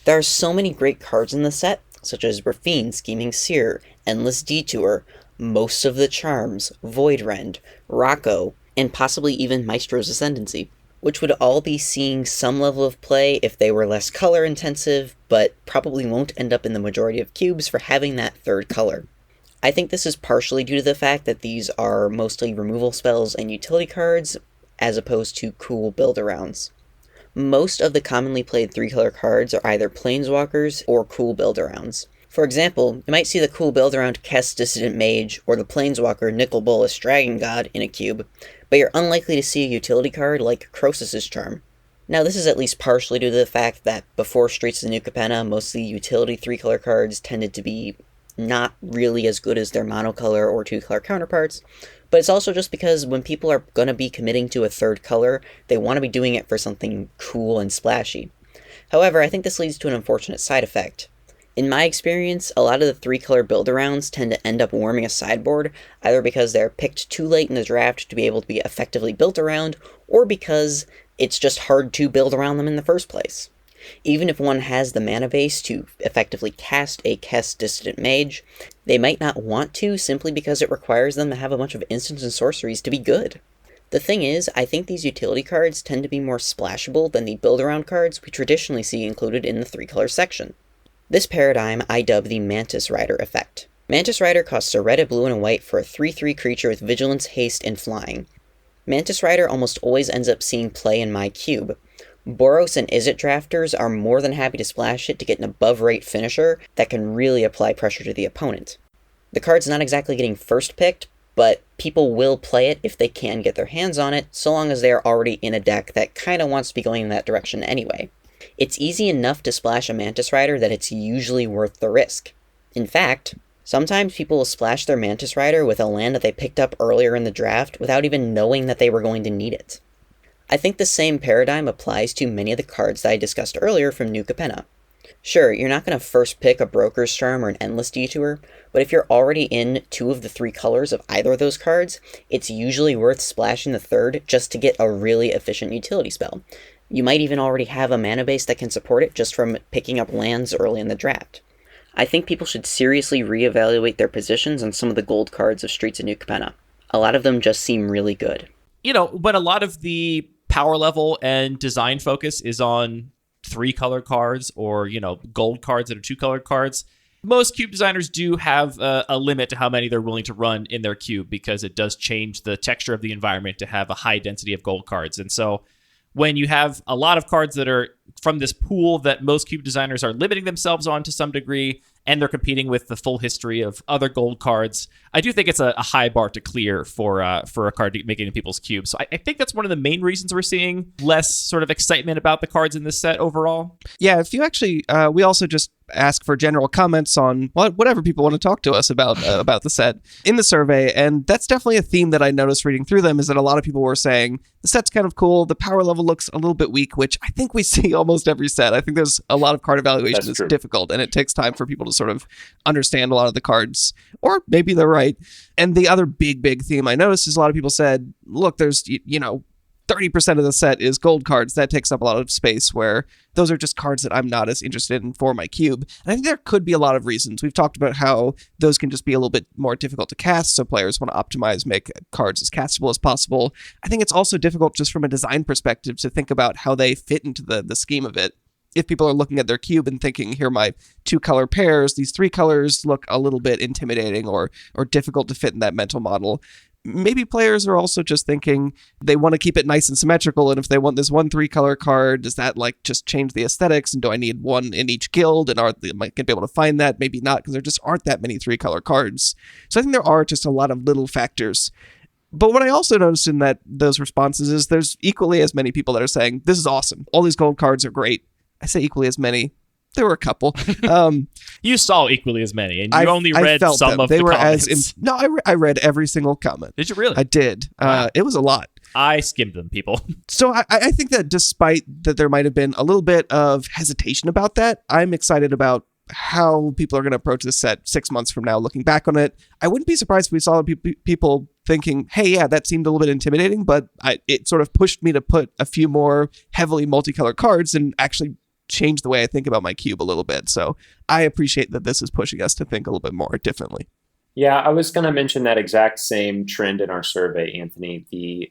There are so many great cards in the set, such as Rafine, Scheming Seer, Endless Detour, most of the Charms, Voidrend, Rocco, and possibly even Maestro's Ascendancy. which would all be seeing some level of play if they were less color intensive, but probably won't end up in the majority of cubes for having that third color. I think this is partially due to the fact that these are mostly removal spells and utility cards, as opposed to cool build-arounds. Most of the commonly played 3-color cards are either Planeswalkers or cool build-arounds. For example, you might see the cool build-around Kess Dissident Mage or the Planeswalker Nicol Bolas Dragon God in a cube, but you're unlikely to see a utility card like Croesus' Charm. Now, this is at least partially due to the fact that before Streets of New Capenna, most of the utility 3-color cards tended to be not really as good as their monocolor or 2-color counterparts, but it's also just because when people are going to be committing to a third color, they want to be doing it for something cool and splashy. However, I think this leads to an unfortunate side effect. In my experience, a lot of the 3-color build-arounds tend to end up warming a sideboard, either because they're picked too late in the draft to be able to be effectively built around, or because it's just hard to build around them in the first place. Even if one has the mana base to effectively cast a Kess Dissident Mage, they might not want to simply because it requires them to have a bunch of instants and sorceries to be good. The thing is, I think these utility cards tend to be more splashable than the build-around cards we traditionally see included in the 3-color section. This paradigm I dub the Mantis Rider effect. Mantis Rider costs a red, a blue, and a white for a 3/3 creature with vigilance, haste, and flying. Mantis Rider almost always ends up seeing play in my cube. Boros and Izzet drafters are more than happy to splash it to get an above-rate finisher that can really apply pressure to the opponent. The card's not exactly getting first picked, but people will play it if they can get their hands on it, so long as they are already in a deck that kinda wants to be going in that direction anyway. It's easy enough to splash a Mantis Rider that it's usually worth the risk. In fact, sometimes people will splash their Mantis Rider with a land that they picked up earlier in the draft without even knowing that they were going to need it. I think the same paradigm applies to many of the cards that I discussed earlier from New Capenna. Sure, you're not going to first pick a Broker's Charm or an Endless Detour, but if you're already in 2 of the 3 colors of either of those cards, it's usually worth splashing the third just to get a really efficient utility spell. You might even already have a mana base that can support it just from picking up lands early in the draft. I think people should seriously reevaluate their positions on some of the gold cards of Streets of New Capenna. A lot of them just seem really good. You know, when a lot of the power level and design focus is on 3-color cards or, gold cards that are 2-color cards, most cube designers do have a limit to how many they're willing to run in their cube because it does change the texture of the environment to have a high density of gold cards. And so when you have a lot of cards that are from this pool that most cube designers are limiting themselves on to some degree, and they're competing with the full history of other gold cards, I do think it's a high bar to clear for a card to make it in people's cubes. So I think that's one of the main reasons we're seeing less sort of excitement about the cards in this set overall. Yeah, if you actually, we also just ask for general comments on whatever people want to talk to us about the set in the survey, and that's definitely a theme that I noticed reading through them, is that a lot of people were saying the set's kind of cool, the power level looks a little bit weak, which I think we see almost every set. I think there's a lot of card evaluation that's difficult, and it takes time for people to sort of understand a lot of the cards, or maybe they're right. And the other big theme I noticed is a lot of people said, look, there's 30% of the set is gold cards. That takes up a lot of space, where those are just cards that I'm not as interested in for my cube. And I think there could be a lot of reasons. We've talked about how those can just be a little bit more difficult to cast, so players want to optimize, make cards as castable as possible. I think it's also difficult just from a design perspective to think about how they fit into the scheme of it. If people are looking at their cube and thinking, here are my 2-color pairs, these 3 colors look a little bit intimidating or difficult to fit in that mental model. Maybe players are also just thinking they want to keep it nice and symmetrical, and if they want this 1 3-color card, does that just change the aesthetics, and do I need one in each guild, and am I going to be able to find that? Maybe not, because there just aren't that many 3-color cards. So I think there are just a lot of little factors. But what I also noticed in those responses is there's equally as many people that are saying, this is awesome, all these gold cards are great. I say equally as many. There were a couple. You saw equally as many, and you only read some of the comments. I read every single comment. Did you really? I did. Wow. It was a lot. I skimmed them, people. So I think that despite that there might have been a little bit of hesitation about that, I'm excited about how people are going to approach this set 6 months from now, looking back on it. I wouldn't be surprised if we saw people thinking, hey, yeah, that seemed a little bit intimidating, but it sort of pushed me to put a few more heavily multicolored cards and actually change the way I think about my cube a little bit. So I appreciate that this is pushing us to think a little bit more differently. Yeah, I was going to mention that exact same trend in our survey, Anthony.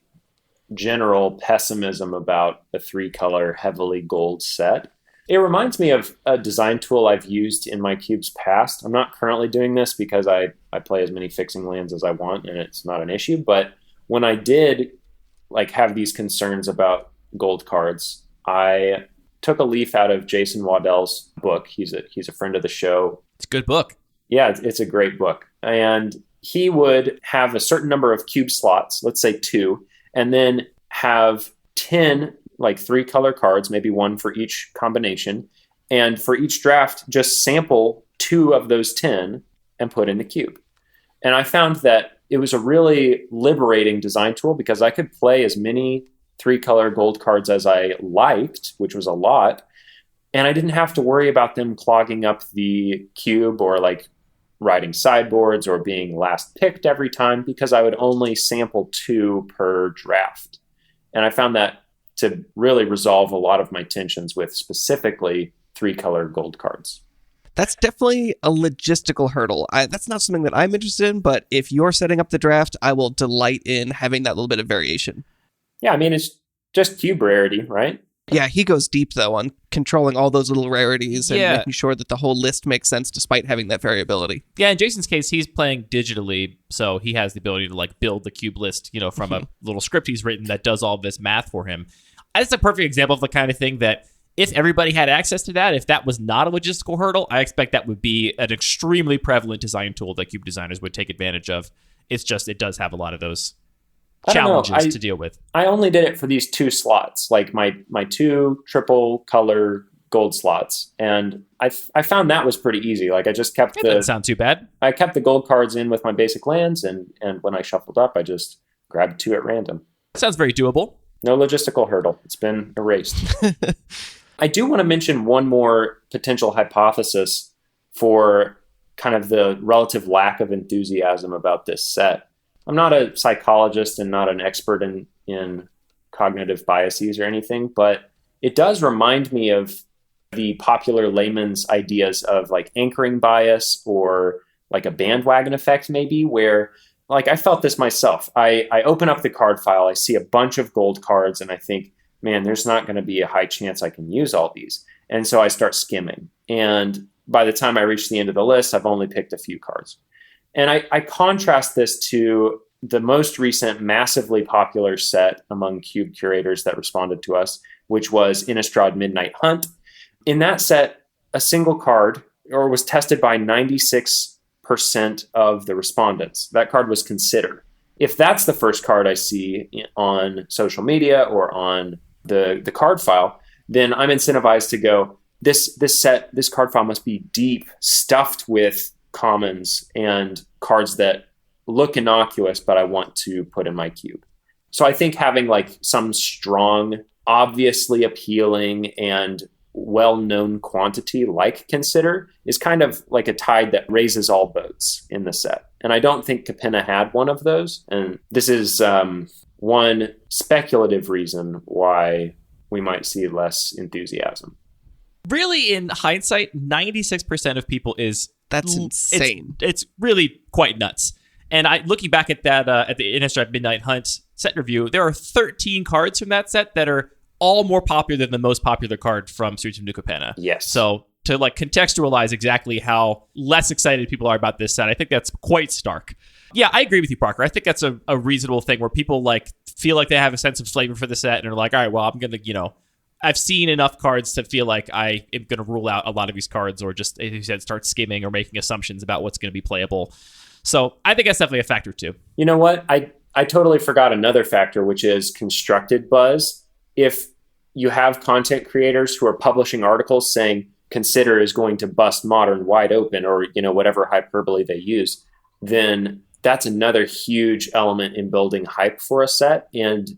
general pessimism about a 3-color heavily gold set. It reminds me of a design tool I've used in my cubes past. I'm not currently doing this because I play as many fixing lands as I want and it's not an issue. But when I did have these concerns about gold cards, I took a leaf out of Jason Waddell's book. He's a friend of the show. It's a good book. Yeah, it's a great book. And he would have a certain number of cube slots, let's say 2, and then have 10 3-color cards, maybe 1 for each combination. And for each draft, just sample 2 of those 10 and put in the cube. And I found that it was a really liberating design tool because I could play as many 3-color gold cards as I liked, which was a lot. And I didn't have to worry about them clogging up the cube or riding sideboards or being last picked every time because I would only sample 2 per draft. And I found that to really resolve a lot of my tensions with specifically 3-color gold cards. That's definitely a logistical hurdle. That's not something that I'm interested in, but if you're setting up the draft, I will delight in having that little bit of variation. Yeah, I mean, it's just cube rarity, right? Yeah, he goes deep, though, on controlling all those little rarities and making sure that the whole list makes sense despite having that variability. Yeah, in Jason's case, he's playing digitally, so he has the ability to build the cube list, from a little script he's written that does all this math for him. That's a perfect example of the kind of thing that if everybody had access to that, if that was not a logistical hurdle, I expect that would be an extremely prevalent design tool that cube designers would take advantage of. It's just, it does have a lot of those challenges to deal with. I only did it for these 2 slots, my 2 triple color gold slots. And I found that was pretty easy. I just kept It doesn't sound too bad. I kept the gold cards in with my basic lands. And when I shuffled up, I just grabbed 2 at random. Sounds very doable. No logistical hurdle. It's been erased. I do want to mention one more potential hypothesis for kind of the relative lack of enthusiasm about this set. I'm not a psychologist and not an expert in cognitive biases or anything, but it does remind me of the popular layman's ideas of anchoring bias or a bandwagon effect maybe, where I felt this myself. I open up the card file, I see a bunch of gold cards, and I think, man, there's not going to be a high chance I can use all these. And so I start skimming. And by the time I reach the end of the list, I've only picked a few cards. And I contrast this to the most recent massively popular set among cube curators that responded to us, which was Innistrad Midnight Hunt. In that set, a single card was tested by 96% of the respondents. That card was Consider. If that's the first card I see on social media or on the card file, then I'm incentivized to go, this card file must be deep, stuffed with commons and cards that look innocuous, but I want to put in my cube. So I think having some strong, obviously appealing and well-known quantity like Consider is kind of like a tide that raises all boats in the set. And I don't think Capenna had one of those. And this is one speculative reason why we might see less enthusiasm. Really, in hindsight, 96% of people That's insane. It's really quite nuts. And looking back at that, at the Innistrad Midnight Hunt set review, there are 13 cards from that set that are all more popular than the most popular card from Streets of New Capenna. Yes. So to contextualize exactly how less excited people are about this set, I think that's quite stark. Yeah, I agree with you, Parker. I think that's a reasonable thing where people feel like they have a sense of flavor for the set and are like, all right, well, I'm going to, I've seen enough cards to feel like I am going to rule out a lot of these cards or just, as you said, start skimming or making assumptions about what's going to be playable. So I think that's definitely a factor too. You know what? I totally forgot another factor, which is constructed buzz. If you have content creators who are publishing articles saying Consider is going to bust Modern wide open or, whatever hyperbole they use, then that's another huge element in building hype for a set and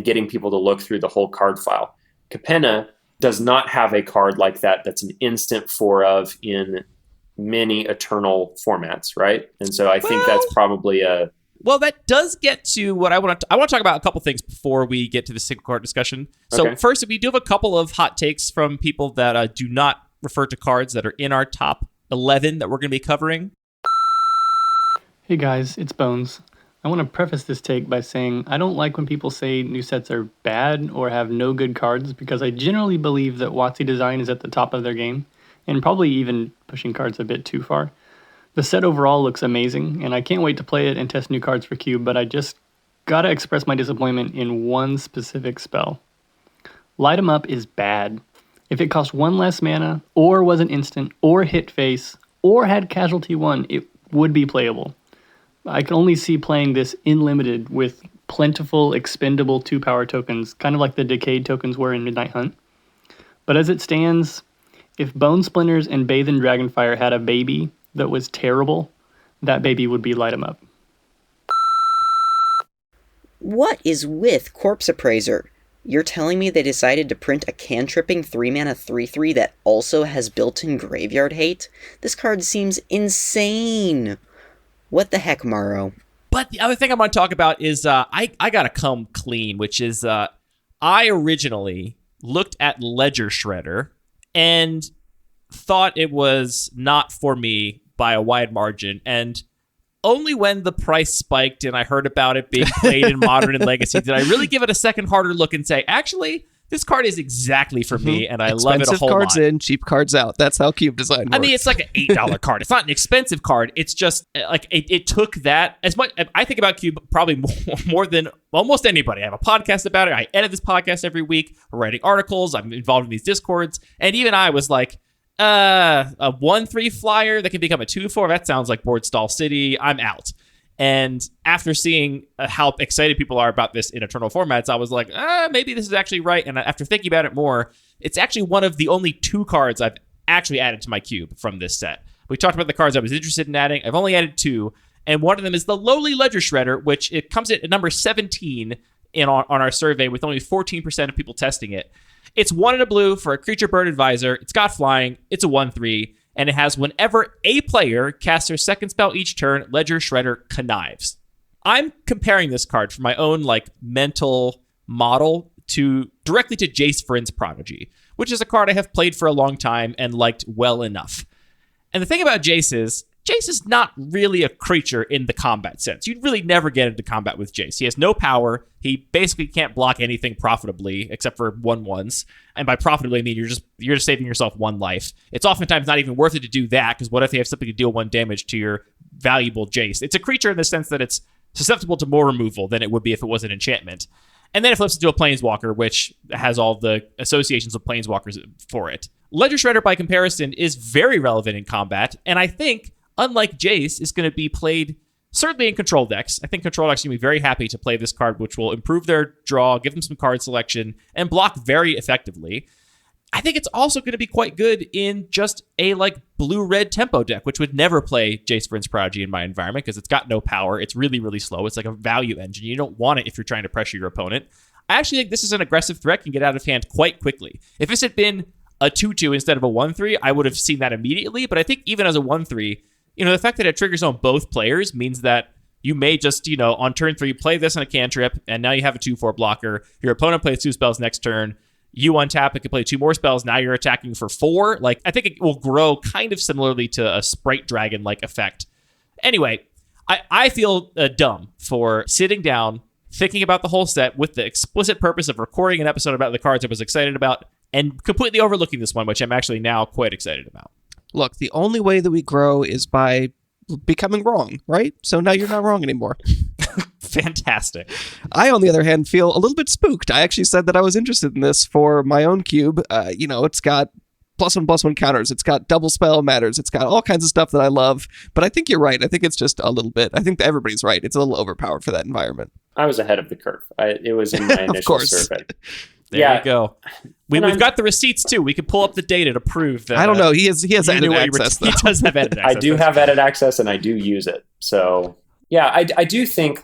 getting people to look through the whole card file. Capenna does not have a card like that that's an instant 4 of in many eternal formats, right? And so I think that's probably Well, that does get to what I want to talk about a couple things before we get to the single card discussion. So Okay. First, we do have a couple of hot takes from people that do not refer to cards that are in our top 11 that we're going to be covering. Hey guys, it's Bones. I want to preface this take by saying I don't like when people say new sets are bad or have no good cards, because I generally believe that WotC design is at the top of their game, and probably even pushing cards a bit too far. The set overall looks amazing, and I can't wait to play it and test new cards for Cube, but I just gotta express my disappointment in one specific spell. Light 'em Up is bad. If it cost one less mana, or was an instant, or hit face, or had casualty 1, it would be playable. I can only see playing this in limited with plentiful, expendable 2-power tokens, kind of like the Decayed tokens were in Midnight Hunt. But as it stands, if Bone Splinters and Bathe in Dragonfire had a baby that was terrible, that baby would be Light 'em Up. What is with Corpse Appraiser? You're telling me they decided to print a cantripping 3-mana 3/3 that also has built-in graveyard hate? This card seems insane. What the heck, Morrow? But the other thing I'm going to talk about is I got to come clean, which is I originally looked at Ledger Shredder and thought it was not for me by a wide margin. And only when the price spiked and I heard about it being played in Modern and Legacy did I really give it a second harder look and say, actually, this card is exactly for me, and I love it a whole lot. Expensive cards in, cheap cards out. That's how Cube design works. I mean, it's like an $8 card. It's not an expensive card. It's just like it took that as much. I think about Cube probably more than almost anybody. I have a podcast about it. I edit this podcast every week. We're writing articles. I'm involved in these Discords, and even I was like, a 1/3 flyer that can become a 2/4. That sounds like Board Stall City. I'm out. And after seeing how excited people are about this in Eternal formats, I was like, maybe this is actually right. And after thinking about it more, it's actually one of the only 2 cards I've actually added to my cube from this set. We talked about the cards I was interested in adding. I've only added 2. And one of them is the lowly Ledger Shredder, which it comes at number 17 on our survey with only 14% of people testing it. It's 1 and a blue for a creature bird advisor. It's got flying. It's a 1/3. And it has whenever a player casts their second spell each turn, Ledger Shredder connives. I'm comparing this card for my own mental model directly to Jace Vryn's Prodigy, which is a card I have played for a long time and liked well enough. And the thing about Jace is not really a creature in the combat sense. You'd really never get into combat with Jace. He has no power. He basically can't block anything profitably except for 1/1s. And by profitably, I mean you're just saving yourself 1 life. It's oftentimes not even worth it to do that, because what if they have something to deal 1 damage to your valuable Jace? It's a creature in the sense that it's susceptible to more removal than it would be if it was an enchantment. And then it flips into a Planeswalker, which has all the associations of Planeswalkers for it. Ledger Shredder, by comparison, is very relevant in combat, and I think, unlike Jace, is going to be played certainly in control decks. I think control decks are going to be very happy to play this card, which will improve their draw, give them some card selection, and block very effectively. I think it's also going to be quite good in just a blue-red tempo deck, which would never play Jace Vryn's Prodigy in my environment because it's got no power. It's really, really slow. It's like a value engine. You don't want it if you're trying to pressure your opponent. I actually think this is an aggressive threat, can get out of hand quite quickly. If this had been a 2/2 instead of a 1/3, I would have seen that immediately, but I think even as a 1/3, the fact that it triggers on both players means that you may just, on turn 3, play this on a cantrip, and now you have a 2/4 blocker. Your opponent plays 2 spells next turn. You untap, it can play 2 more spells. Now you're attacking for 4. I think it will grow kind of similarly to a Sprite Dragon-like effect. Anyway, I feel dumb for sitting down, thinking about the whole set with the explicit purpose of recording an episode about the cards I was excited about, and completely overlooking this one, which I'm actually now quite excited about. Look, the only way that we grow is by becoming wrong, right? So now you're not wrong anymore. Fantastic. I, on the other hand, feel a little bit spooked. I actually said that I was interested in this for my own cube. It's got +1/+1 counters. It's got double spell matters. It's got all kinds of stuff that I love. But I think you're right. I think it's just a little bit. I think that everybody's right. It's a little overpowered for that environment. I was ahead of the curve. It was in my initial survey. There you go. We've got the receipts too. We can pull up the data to prove that. I don't know. He has edit access. He does have edit access. I do have edit access, and I do use it. So yeah, I do think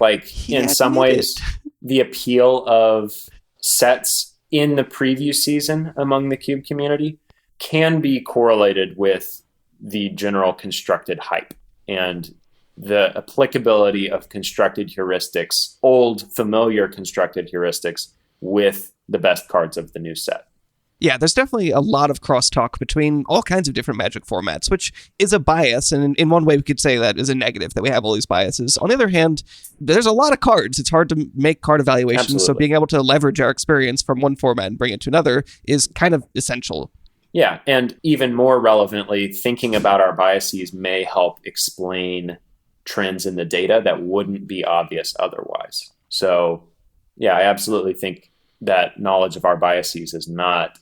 in some ways the appeal of sets in the preview season among the Cube community can be correlated with the general constructed hype and the applicability of constructed heuristics, old familiar constructed heuristics, with the best cards of the new set. Yeah, there's definitely a lot of crosstalk between all kinds of different Magic formats, which is a bias. And in one way, we could say that is a negative, that we have all these biases. On the other hand, there's a lot of cards. It's hard to make card evaluations. Absolutely. So being able to leverage our experience from one format and bring it to another is kind of essential. Yeah, and even more relevantly, thinking about our biases may help explain trends in the data that wouldn't be obvious otherwise. So, yeah, I absolutely think that knowledge of our biases is not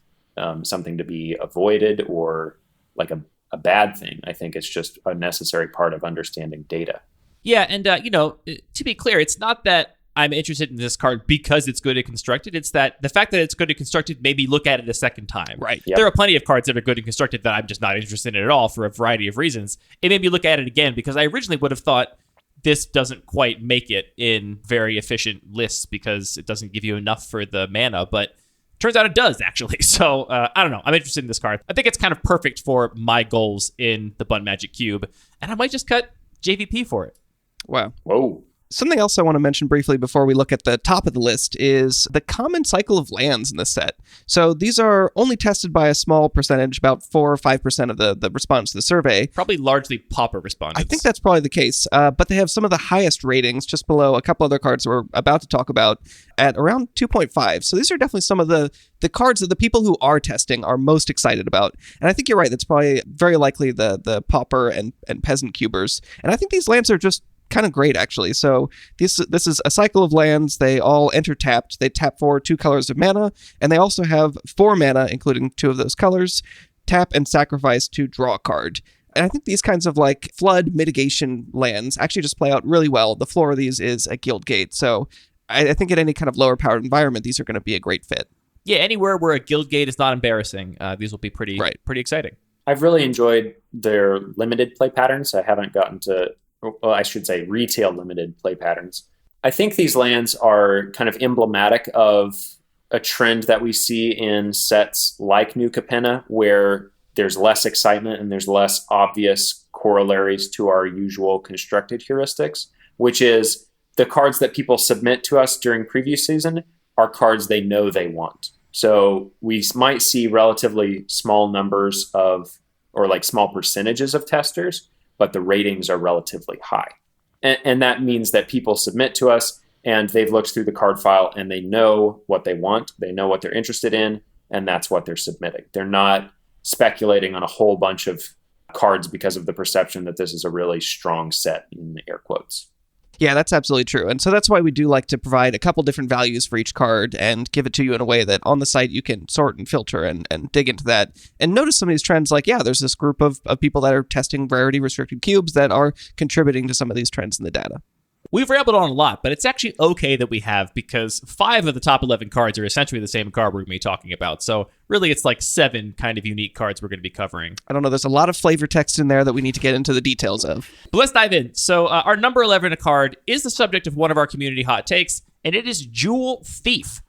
something to be avoided or like a bad thing. I think it's just a necessary part of understanding data. Yeah, and to be clear, it's not that I'm interested in this card because it's good and constructed. It's that the fact that it's good and constructed made me look at it a second time. Right. Yep. There are plenty of cards that are good and constructed that I'm just not interested in at all for a variety of reasons. It made me look at it again because I originally would have thought this doesn't quite make it in very efficient lists because it doesn't give you enough for the mana, but turns out it does, actually. So, I don't know. I'm interested in this card. I think it's kind of perfect for my goals in the Bun Magic Cube, and I might just cut JVP for it. Wow. Whoa. Something else I want to mention briefly before we look at the top of the list is the common cycle of lands in this set. So these are only tested by a small percentage, about 4 or 5% of the respondents to the survey. Probably largely Pauper respondents. I think that's probably the case, but they have some of the highest ratings, just below a couple other cards we're about to talk about, at around 2.5. So these are definitely some of the cards that the people who are testing are most excited about. And I think you're right, that's probably very likely the Pauper and Peasant Cubers. And I think these lands are just kind of great, actually. So this is a cycle of lands. They all enter tapped. They tap for 2 colors of mana, and they also have 4 mana, including 2 of those colors. Tap and sacrifice to draw a card. And I think these kinds of like flood mitigation lands actually just play out really well. The floor of these is a Guild Gate, so I think in any kind of lower powered environment, these are going to be a great fit. Yeah, anywhere where a Guild Gate is not embarrassing, these will be pretty exciting. I've really enjoyed their limited play patterns. I haven't gotten to, well, I should say retail limited play patterns. I think these lands are kind of emblematic of a trend that we see in sets like New Capenna, where there's less excitement and there's less obvious corollaries to our usual constructed heuristics, which is the cards that people submit to us during preview season are cards they know they want. So we might see relatively small numbers of, or like small percentages of testers, but the ratings are relatively high. And that means that people submit to us and they've looked through the card file and they know what they want, they know what they're interested in, and that's what they're submitting. They're not speculating on a whole bunch of cards because of the perception that this is a really strong set, in air quotes. Yeah, that's absolutely true. And so that's why we do like to provide a couple different values for each card and give it to you in a way that on the site you can sort and filter and dig into that. And notice some of these trends, like, yeah, there's this group of people that are testing rarity restricted cubes that are contributing to some of these trends in the data. We've rambled on a lot, but it's actually okay that we have, because 5 of the top 11 cards are essentially the same card we're going to be talking about. So really, it's like 7 kind of unique cards we're going to be covering. I don't know. There's a lot of flavor text in there that we need to get into the details of. But let's dive in. So our number 11 card is the subject of one of our community hot takes, and it is Jewel Thief.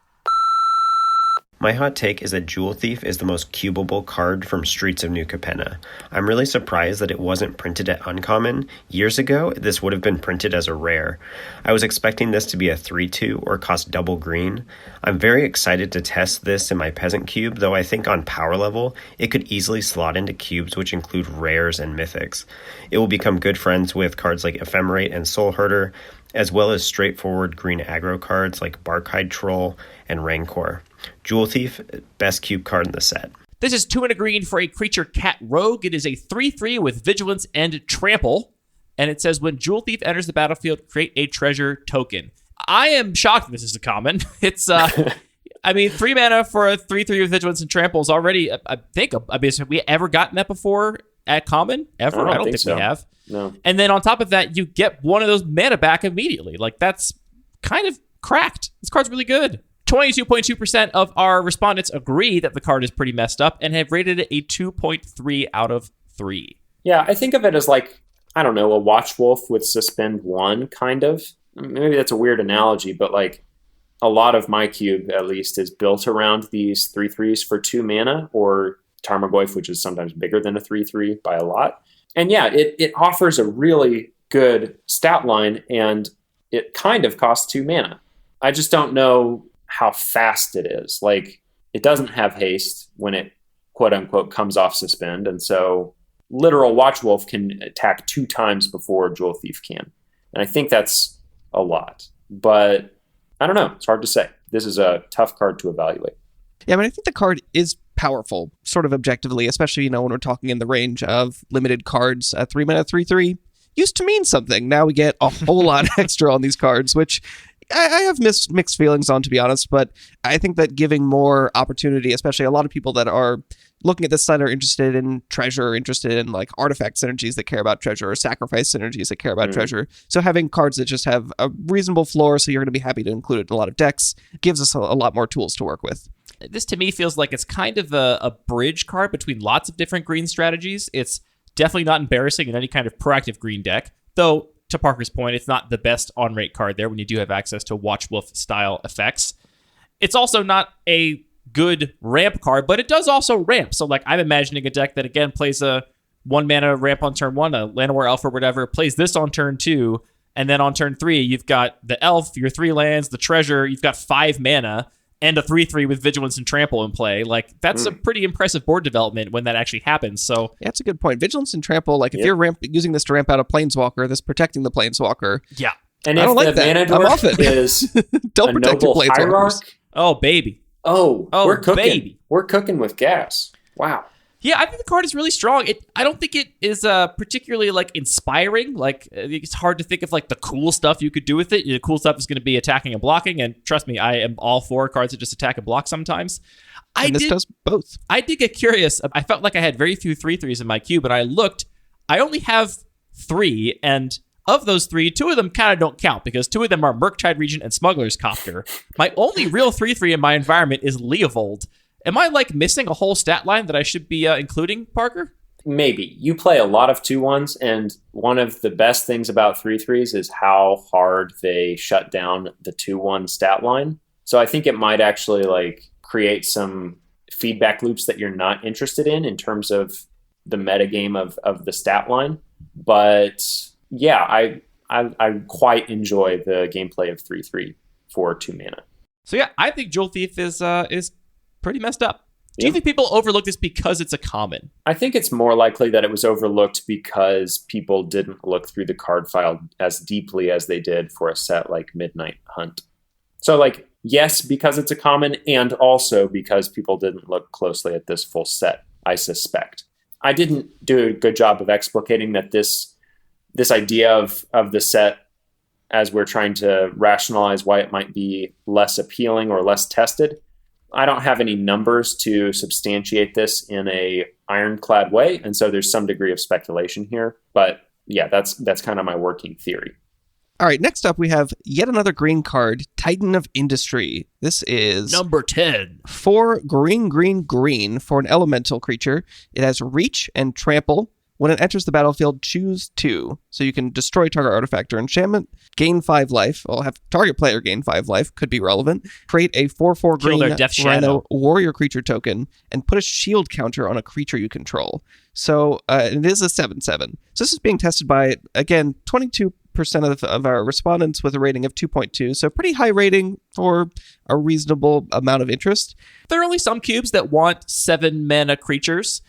My hot take is that Jewel Thief is the most cubable card from Streets of New Capenna. I'm really surprised that it wasn't printed at Uncommon. Years ago, this would have been printed as a rare. I was expecting this to be a 3-2 or cost double green. I'm very excited to test this in my Peasant Cube, though I think on power level, it could easily slot into cubes which include rares and mythics. It will become good friends with cards like Ephemerate and Soul Herder, as well as straightforward green aggro cards like Barkhide Troll and Rancor. Jewel Thief, best cube card in the set. This is 2 and a green for a creature cat rogue. It is a 3/3 with vigilance and trample. And it says when Jewel Thief enters the battlefield, create a treasure token. I am shocked this is a common. It's, I mean, 3 mana for a 3/3 with vigilance and trample is already, I think, have we ever gotten that before at common? Ever? I don't think so. we have. No. And then on top of that, you get one of those mana back immediately. Like, that's kind of cracked. This card's really good. 22.2% of our respondents agree that the card is pretty messed up and have rated it a 2.3 out of 3. Yeah, I think of it as like, I don't know, a Watch Wolf with Suspend 1, kind of. Maybe that's a weird analogy, but like a lot of my cube, at least, is built around these 3/3s for 2 mana, or Tarmogoyf, which is sometimes bigger than a 3/3 by a lot. And yeah, it offers a really good stat line, and it kind of costs 2 mana. I just don't know how fast it is. Like, It doesn't have haste when it quote unquote comes off suspend, and so literal Watch Wolf can attack 2 times before Jewel Thief can. And I think that's a lot. But I don't know. It's hard to say. This is a tough card to evaluate. Yeah, I mean, I think the card is powerful, sort of objectively, especially, when we're talking in the range of limited cards. 3 mana, 3/3 used to mean something. Now we get a whole lot extra on these cards, which I have mixed feelings on, to be honest, but I think that giving more opportunity, especially a lot of people that are looking at this side are interested in treasure, interested in like artifact synergies that care about treasure, or sacrifice synergies that care about treasure. So having cards that just have a reasonable floor, so you're going to be happy to include it in a lot of decks, gives us a lot more tools to work with. This to me feels like it's kind of a bridge card between lots of different green strategies. It's definitely not embarrassing in any kind of proactive green deck, though to Parker's point, it's not the best on-rate card there when you do have access to Watch Wolf style effects. It's also not a good ramp card, but it does also ramp. So like I'm imagining a deck that again plays a 1 mana ramp on turn 1, a Llanowar Elf or whatever, plays this on turn 2, and then on turn 3 you've got the Elf, your 3 lands, the treasure, you've got 5 mana, and a 3/3 with Vigilance and Trample in play. Like, that's a pretty impressive board development when that actually happens. So yeah, that's a good point. Vigilance and Trample, like if you're using this to ramp out a Planeswalker, this protecting the Planeswalker. Yeah. And I if don't like the that. mana I'm dwarf off it. is Don't a protect your noble Planeswalkers. hierarch, oh, baby. oh, we're cooking. baby. We're cooking with gas. Wow. Yeah, I think the card is really strong. I don't think it is particularly like inspiring. Like it's hard to think of like the cool stuff you could do with it. The cool stuff is going to be attacking and blocking. And trust me, I am all for cards that just attack and block sometimes. And this does both. I did get curious. I felt like I had very few 3/3s in my cube, and I looked. I only have 3, and of those 3, 2 of them kind of don't count because 2 of them are Murktide Regent and Smuggler's Copter. My only real 3/3 in my environment is Leovold. Am I like missing a whole stat line that I should be including, Parker? Maybe. You play a lot of 2/1s, and one of the best things about 3/3s is how hard they shut down the 2/1 stat line. So I think it might actually like create some feedback loops that you're not interested in terms of the metagame of the stat line. But yeah, I quite enjoy the gameplay of 3/3 for 2 mana. So yeah, I think Jewel Thief is pretty messed up. Do you think people overlook this because it's a common? I think it's more likely that it was overlooked because people didn't look through the card file as deeply as they did for a set like Midnight Hunt. So like, yes, because it's a common, and also because people didn't look closely at this full set, I suspect. I didn't do a good job of explicating that this idea of the set, as we're trying to rationalize why it might be less appealing or less tested. I don't have any numbers to substantiate this in a ironclad way, and so there's some degree of speculation here. But yeah, that's kind of my working theory. All right, next up we have yet another green card, Titan of Industry. This is number 10. 4 green for an elemental creature. It has reach and trample. When it enters the battlefield, choose 2. So you can destroy target artifact or enchantment, gain 5 life. Well, have target player gain 5 life, could be relevant. Create a 4/4 Kill green their Death Rhino Shadow. warrior creature token, and put a shield counter on a creature you control. So it is a 7/7. So this is being tested by, again, 22% of our respondents with a rating of 2.2. So pretty high rating for a reasonable amount of interest. There are only some cubes that want 7 mana creatures.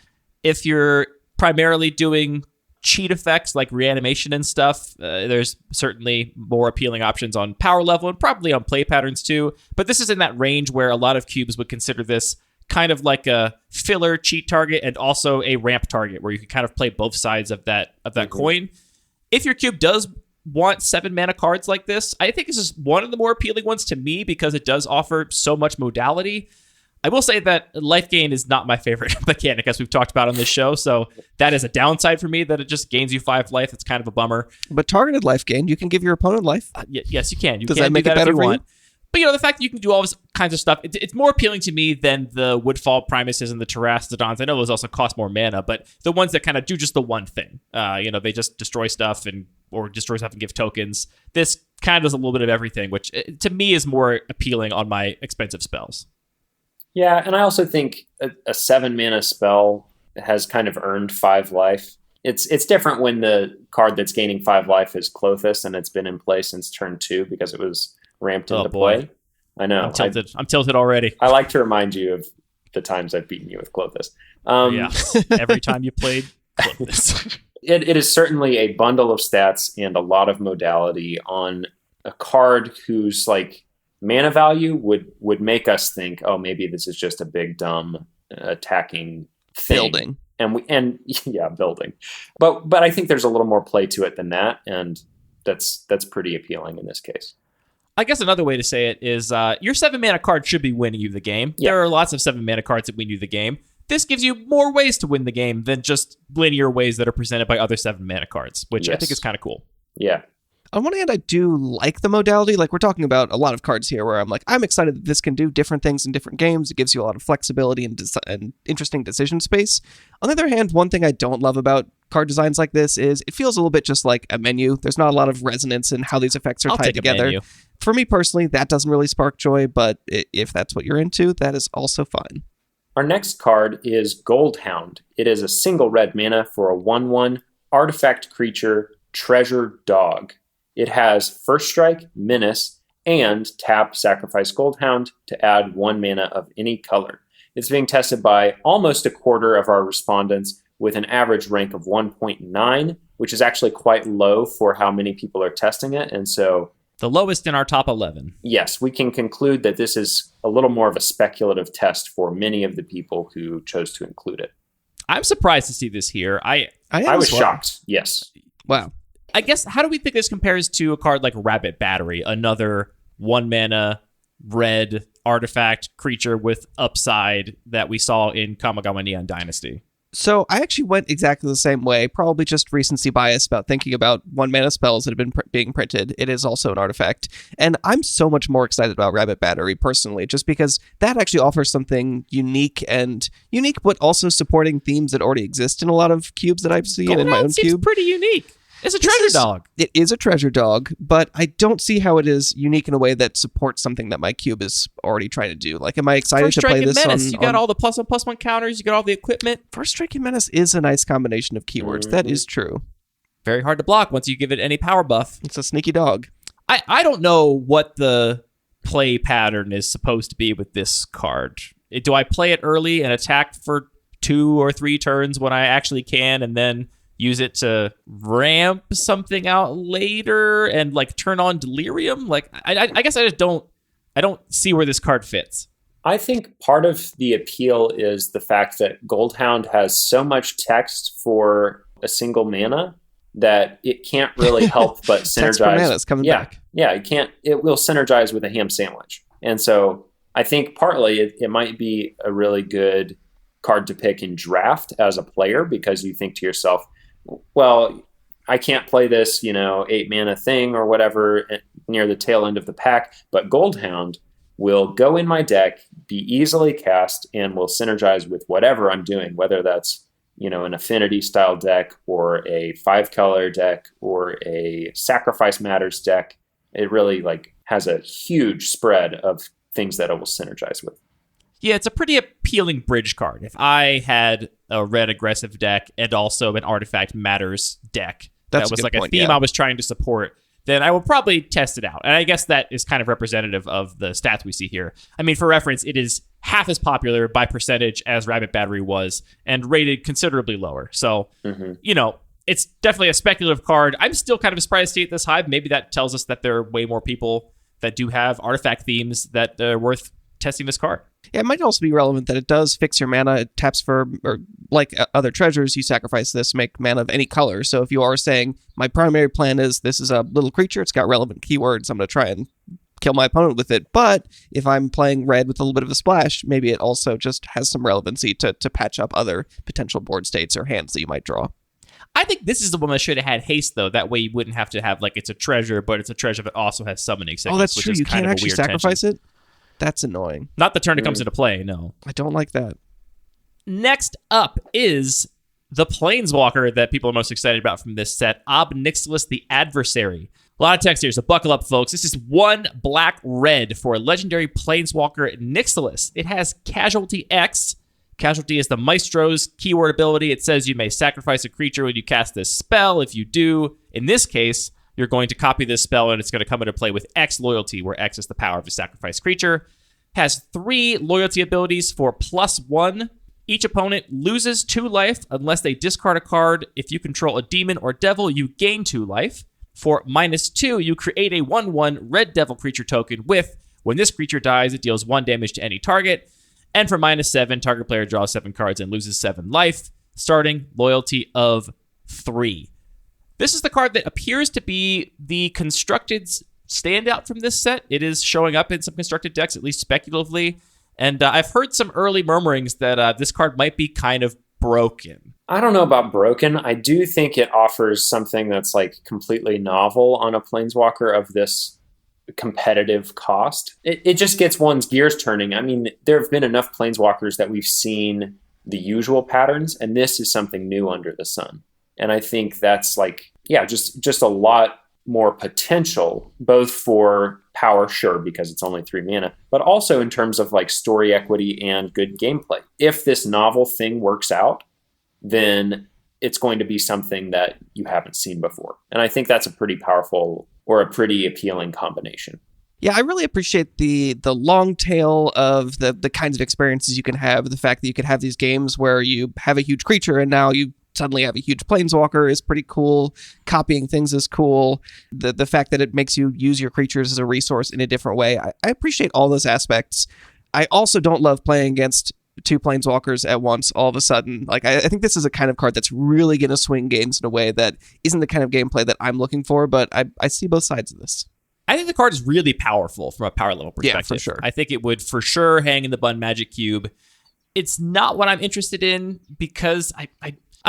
If you're primarily doing cheat effects like reanimation and stuff, there's certainly more appealing options on power level and probably on play patterns too. But this is in that range where a lot of cubes would consider this kind of like a filler cheat target and also a ramp target where you can kind of play both sides of that coin. If your cube does want 7 mana cards like this, I think this is one of the more appealing ones to me because it does offer so much modality. I will say that life gain is not my favorite mechanic, as we've talked about on this show. So that is a downside for me, that it just gains you 5 life. It's kind of a bummer. But targeted life gain, you can give your opponent life. Yes, you can. You Does can that make do it better if you for want. you? But, the fact that you can do all this kinds of stuff, it's more appealing to me than the Woodfall Primuses and the Terrastodons. I know those also cost more mana, but the ones that kind of do just the one thing. They just destroy stuff or destroy stuff and give tokens. This kind of does a little bit of everything, which to me is more appealing on my expensive spells. Yeah, and I also think a 7 mana spell has kind of earned 5 life. It's different when the card that's gaining 5 life is Clothis and it's been in play since turn 2 because it was ramped into play. I know. I'm tilted already. I like to remind you of the times I've beaten you with Clothis. Yeah. Every time you played Clothis. It is certainly a bundle of stats and a lot of modality on a card whose like mana value would make us think, oh, maybe this is just a big dumb attacking thing. Building. Building. But I think there's a little more play to it than that, and that's pretty appealing in this case. I guess another way to say it is your 7 mana card should be winning you the game. Yeah. There are lots of 7 mana cards that win you the game. This gives you more ways to win the game than just linear ways that are presented by other 7 mana cards, which I think is kind of cool. Yeah. On one hand, I do like the modality. Like, we're talking about a lot of cards here where I'm like, I'm excited that this can do different things in different games. It gives you a lot of flexibility and interesting decision space. On the other hand, one thing I don't love about card designs like this is it feels a little bit just like a menu. There's not a lot of resonance in how these effects are tied together. For me personally, that doesn't really spark joy, but if that's what you're into, that is also fine. Our next card is Goldhound. It is a single red mana for a 1/1 artifact creature, treasure dog. It has first strike, menace, and tap sacrifice Goldhound to add 1 mana of any color. It's being tested by almost a quarter of our respondents with an average rank of 1.9, which is actually quite low for how many people are testing it. And so the lowest in our top 11. Yes, we can conclude that this is a little more of a speculative test for many of the people who chose to include it. I'm surprised to see this here. I was shocked. Yes. Wow. I guess, how do we think this compares to a card like Rabbit Battery, another 1 mana red artifact creature with upside that we saw in Kamigawa Neon Dynasty? So I actually went exactly the same way, probably just recency bias about thinking about 1 mana spells that have been being printed. It is also an artifact. And I'm so much more excited about Rabbit Battery personally, just because that actually offers something unique, but also supporting themes that already exist in a lot of cubes that I've seen in my own cube. Pretty unique. It's a treasure dog. It is a treasure dog, but I don't see how it is unique in a way that supports something that my cube is already trying to do. Like, am I excited to play this Menace. on... You got all the +1/+1 counters. You got all the equipment. First Strike and Menace is a nice combination of keywords. Mm-hmm. That is true. Very hard to block once you give it any power buff. It's a sneaky dog. I don't know what the play pattern is supposed to be with this card. Do I play it early and attack for 2 or 3 turns when I actually can, and then use it to ramp something out later and like turn on Delirium? Like, I guess I don't see where this card fits. I think part of the appeal is the fact that Goldhound has so much text for a single mana that it can't really help but synergize. Text per mana is coming back. Yeah, it will synergize with a ham sandwich. And so I think partly it might be a really good card to pick in draft as a player, because you think to yourself, well, I can't play this, 8 mana thing or whatever near the tail end of the pack, but Goldhound will go in my deck, be easily cast, and will synergize with whatever I'm doing, whether that's, an affinity style deck or a 5-color deck or a Sacrifice Matters deck. It really has a huge spread of things that it will synergize with. Yeah, it's a pretty appealing bridge card. If I had a red aggressive deck and also an Artifact Matters deck that was like a theme I was trying to support, then I will probably test it out. And I guess that is kind of representative of the stats we see here. I mean, for reference, it is half as popular by percentage as Rabbit Battery was and rated considerably lower. So, it's definitely a speculative card. I'm still kind of surprised to see it this high. Maybe that tells us that there are way more people that do have artifact themes that are worth testing this card. Yeah, it might also be relevant that it does fix your mana. It taps for, or like other treasures, you sacrifice this, make mana of any color. So if you are saying, my primary plan is this is a little creature, it's got relevant keywords, I'm going to try and kill my opponent with it. But if I'm playing red with a little bit of a splash, maybe it also just has some relevancy to patch up other potential board states or hands that you might draw. I think this is the one that should have had haste, though. That way you wouldn't have to have, it's a treasure, but it's a treasure that also has summoning sickness. Oh, that's true. You can't actually sacrifice it? That's annoying. Not the turn it comes into play, no. I don't like that. Next up is the Planeswalker that people are most excited about from this set, Nixils, the Adversary. A lot of text here, so buckle up, folks. This is 1 black-red for a legendary Planeswalker, Nixils. It has Casualty X. Casualty is the Maestro's keyword ability. It says you may sacrifice a creature when you cast this spell. If you do, in this case, You're going to copy this spell, and it's going to come into play with X loyalty, where X is the power of a sacrificed creature. Has 3 loyalty abilities for +1. Each opponent loses 2 life unless they discard a card. If you control a demon or devil, you gain 2 life. For -2, you create a 1/1 red devil creature token with, when this creature dies, it deals 1 damage to any target. And for -7, target player draws 7 cards and loses 7 life, starting loyalty of 3. This is the card that appears to be the Constructed's standout from this set. It is showing up in some Constructed decks, at least speculatively. And I've heard some early murmurings that this card might be kind of broken. I don't know about broken. I do think it offers something that's like completely novel on a Planeswalker of this competitive cost. It just gets one's gears turning. I mean, there have been enough Planeswalkers that we've seen the usual patterns, and this is something new under the sun. And I think that's like, yeah, just a lot more potential, both for power, sure, because it's only 3 mana, but also in terms of like story equity and good gameplay. If this novel thing works out, then it's going to be something that you haven't seen before. And I think that's a pretty powerful or a pretty appealing combination. Yeah, I really appreciate the long tail of the kinds of experiences you can have. The fact that you can have these games where you have a huge creature and now you suddenly have a huge planeswalker is pretty cool. Copying things is cool. The fact that it makes you use your creatures as a resource in a different way. I appreciate all those aspects. I also don't love playing against 2 planeswalkers at once all of a sudden. Like I think this is a kind of card that's really going to swing games in a way that isn't the kind of gameplay that I'm looking for, but I see both sides of this. I think the card is really powerful from a power level perspective. Yeah, for sure. I think it would for sure hang in the Bun Magic Cube. It's not what I'm interested in because I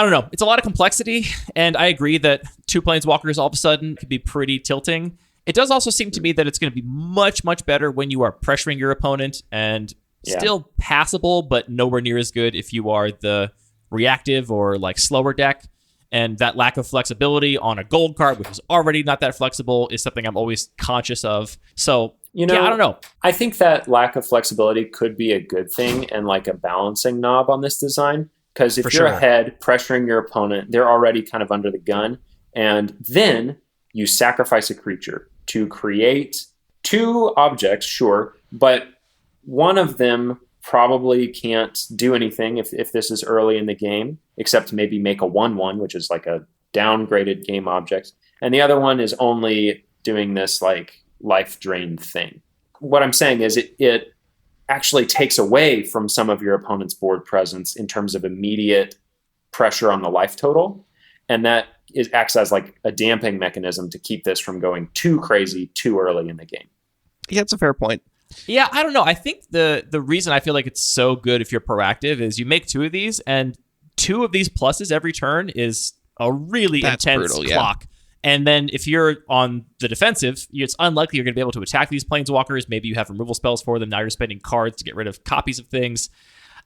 don't know. It's a lot of complexity, and I agree that 2 planeswalkers all of a sudden could be pretty tilting. It does also seem to me that it's going to be much, much better when you are pressuring your opponent and still passable, but nowhere near as good if you are the reactive or like slower deck. And that lack of flexibility on a gold card, which is already not that flexible, is something I'm always conscious of. So, I don't know. I think that lack of flexibility could be a good thing and like a balancing knob on this design. Because if you're ahead, pressuring your opponent, they're already kind of under the gun. And then you sacrifice a creature to create 2 objects, sure, but one of them probably can't do anything if this is early in the game, except maybe make a 1/1, which is like a downgraded game object. And the other one is only doing this like life drain thing. What I'm saying is it actually takes away from some of your opponent's board presence in terms of immediate pressure on the life total. And that acts as like a damping mechanism to keep this from going too crazy too early in the game. Yeah, that's a fair point. Yeah, I don't know. I think the reason I feel like it's so good if you're proactive is you make 2 of these, and 2 of these pluses every turn is a really intense brutal, clock. And then if you're on the defensive, it's unlikely you're going to be able to attack these planeswalkers. Maybe you have removal spells for them. Now you're spending cards to get rid of copies of things.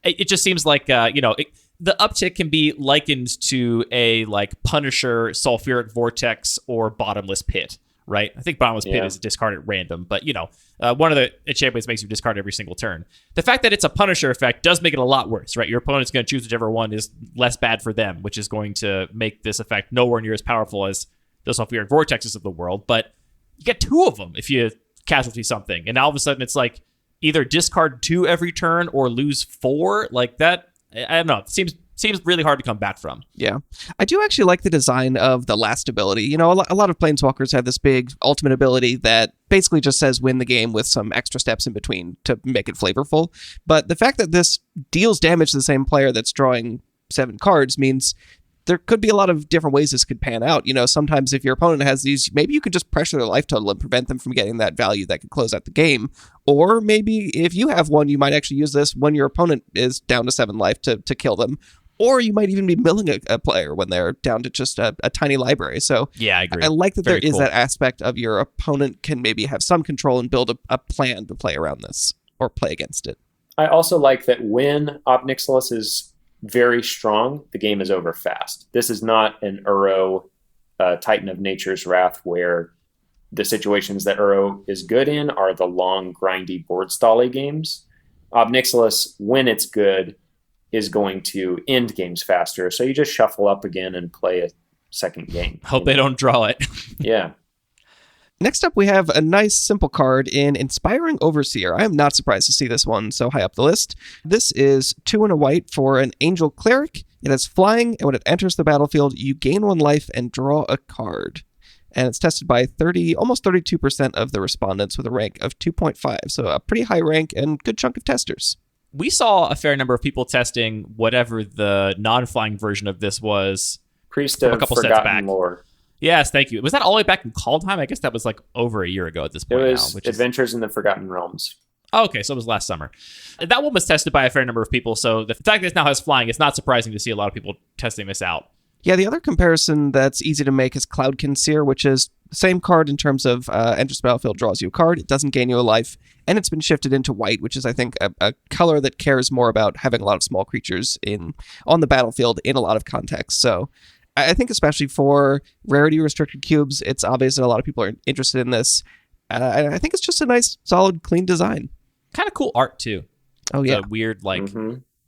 It just seems like, the uptick can be likened to a like Punisher, Sulfuric Vortex, or Bottomless Pit, right? I think Bottomless Pit is discard at random, but one of the enchantments makes you discard every single turn. The fact that it's a Punisher effect does make it a lot worse, right? Your opponent's going to choose whichever one is less bad for them, which is going to make this effect nowhere near as powerful as the Sulfuric Vortexes of the world. But you get 2 of them if you casualty something, and now all of a sudden it's like either discard 2 every turn or lose 4. Like that, I don't know. It seems really hard to come back from. Yeah. I do actually like the design of the last ability. A lot of planeswalkers have this big ultimate ability that basically just says win the game with some extra steps in between to make it flavorful. But the fact that this deals damage to the same player that's drawing 7 cards means there could be a lot of different ways this could pan out. Sometimes if your opponent has these, maybe you could just pressure their life total and prevent them from getting that value that could close out the game. Or maybe if you have one, you might actually use this when your opponent is down to 7 life to kill them. Or you might even be milling a player when they're down to just a tiny library. So yeah, I agree. I like that Very there is cool. that aspect of your opponent can maybe have some control and build a plan to play around this or play against it. I also like that when Nixils is very strong, the game is over fast. This is not an Uro Titan of Nature's Wrath where the situations that Uro is good in are the long, grindy board stally games. Nixils, when it's good, is going to end games faster. So you just shuffle up again and play a second game. Hope they don't draw it. Yeah. Next up, we have a nice, simple card in Inspiring Overseer. I am not surprised to see this one so high up the list. This is 2 and a white for an Angel Cleric. It has flying, and when it enters the battlefield, you gain 1 life and draw a card. And it's tested by almost 32% of the respondents with a rank of 2.5. So a pretty high rank and good chunk of testers. We saw a fair number of people testing whatever the non-flying version of this was. Priest of a couple sets Forgotten back. Lore. Yes, thank you. Was that all the way back in Kaldheim? I guess that was like over a year ago at this point. It was now, Adventures in the Forgotten Realms. Oh, okay, so it was last summer. That one was tested by a fair number of people, so the fact that it now has flying, it's not surprising to see a lot of people testing this out. Yeah, the other comparison that's easy to make is Cloudkin Seer, which is the same card in terms of enters the battlefield, draws you a card. It doesn't gain you a life, and it's been shifted into white, which is, I think, a color that cares more about having a lot of small creatures on the battlefield in a lot of contexts. So I think especially for rarity-restricted cubes, it's obvious that a lot of people are interested in this. I think it's just a nice, solid, clean design. Kind of cool art, too. Oh, yeah. The weird,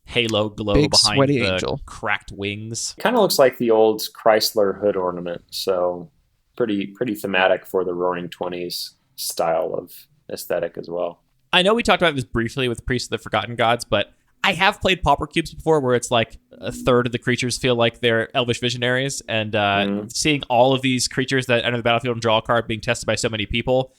halo glow Big, behind sweaty the angel. cracked wings. Kind of looks like the old Chrysler hood ornament, so pretty thematic for the Roaring Twenties style of aesthetic as well. I know we talked about this briefly with Priest of the Forgotten Gods, but I have played Pauper Cubes before where it's like a third of the creatures feel like they're Elvish Visionaries, and seeing all of these creatures that enter the battlefield and draw a card being tested by so many people,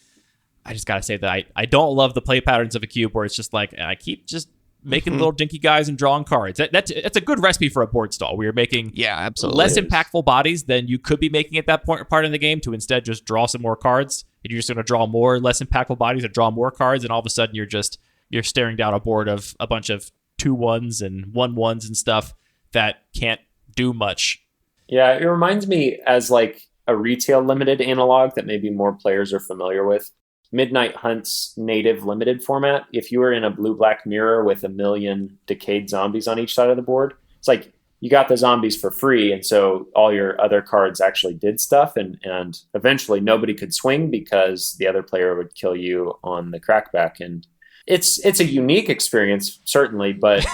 I just gotta say that I don't love the play patterns of a cube where it's just like, I keep just making little dinky guys and drawing cards. That's a good recipe for a board stall. We are making absolutely less impactful bodies than you could be making at that part in the game to instead just draw some more cards. And you're just going to draw more less impactful bodies and draw more cards, and all of a sudden you're staring down a board of a bunch of 2-1s and 1-1s and stuff that can't do much. Yeah, it reminds me as like a retail limited analog that maybe more players are familiar with. Midnight Hunt's native limited format. If you were in a blue-black mirror with 1 million decayed zombies on each side of the board, it's like you got the zombies for free, and so all your other cards actually did stuff, and eventually nobody could swing because the other player would kill you on the crackback. And it's a unique experience, certainly, but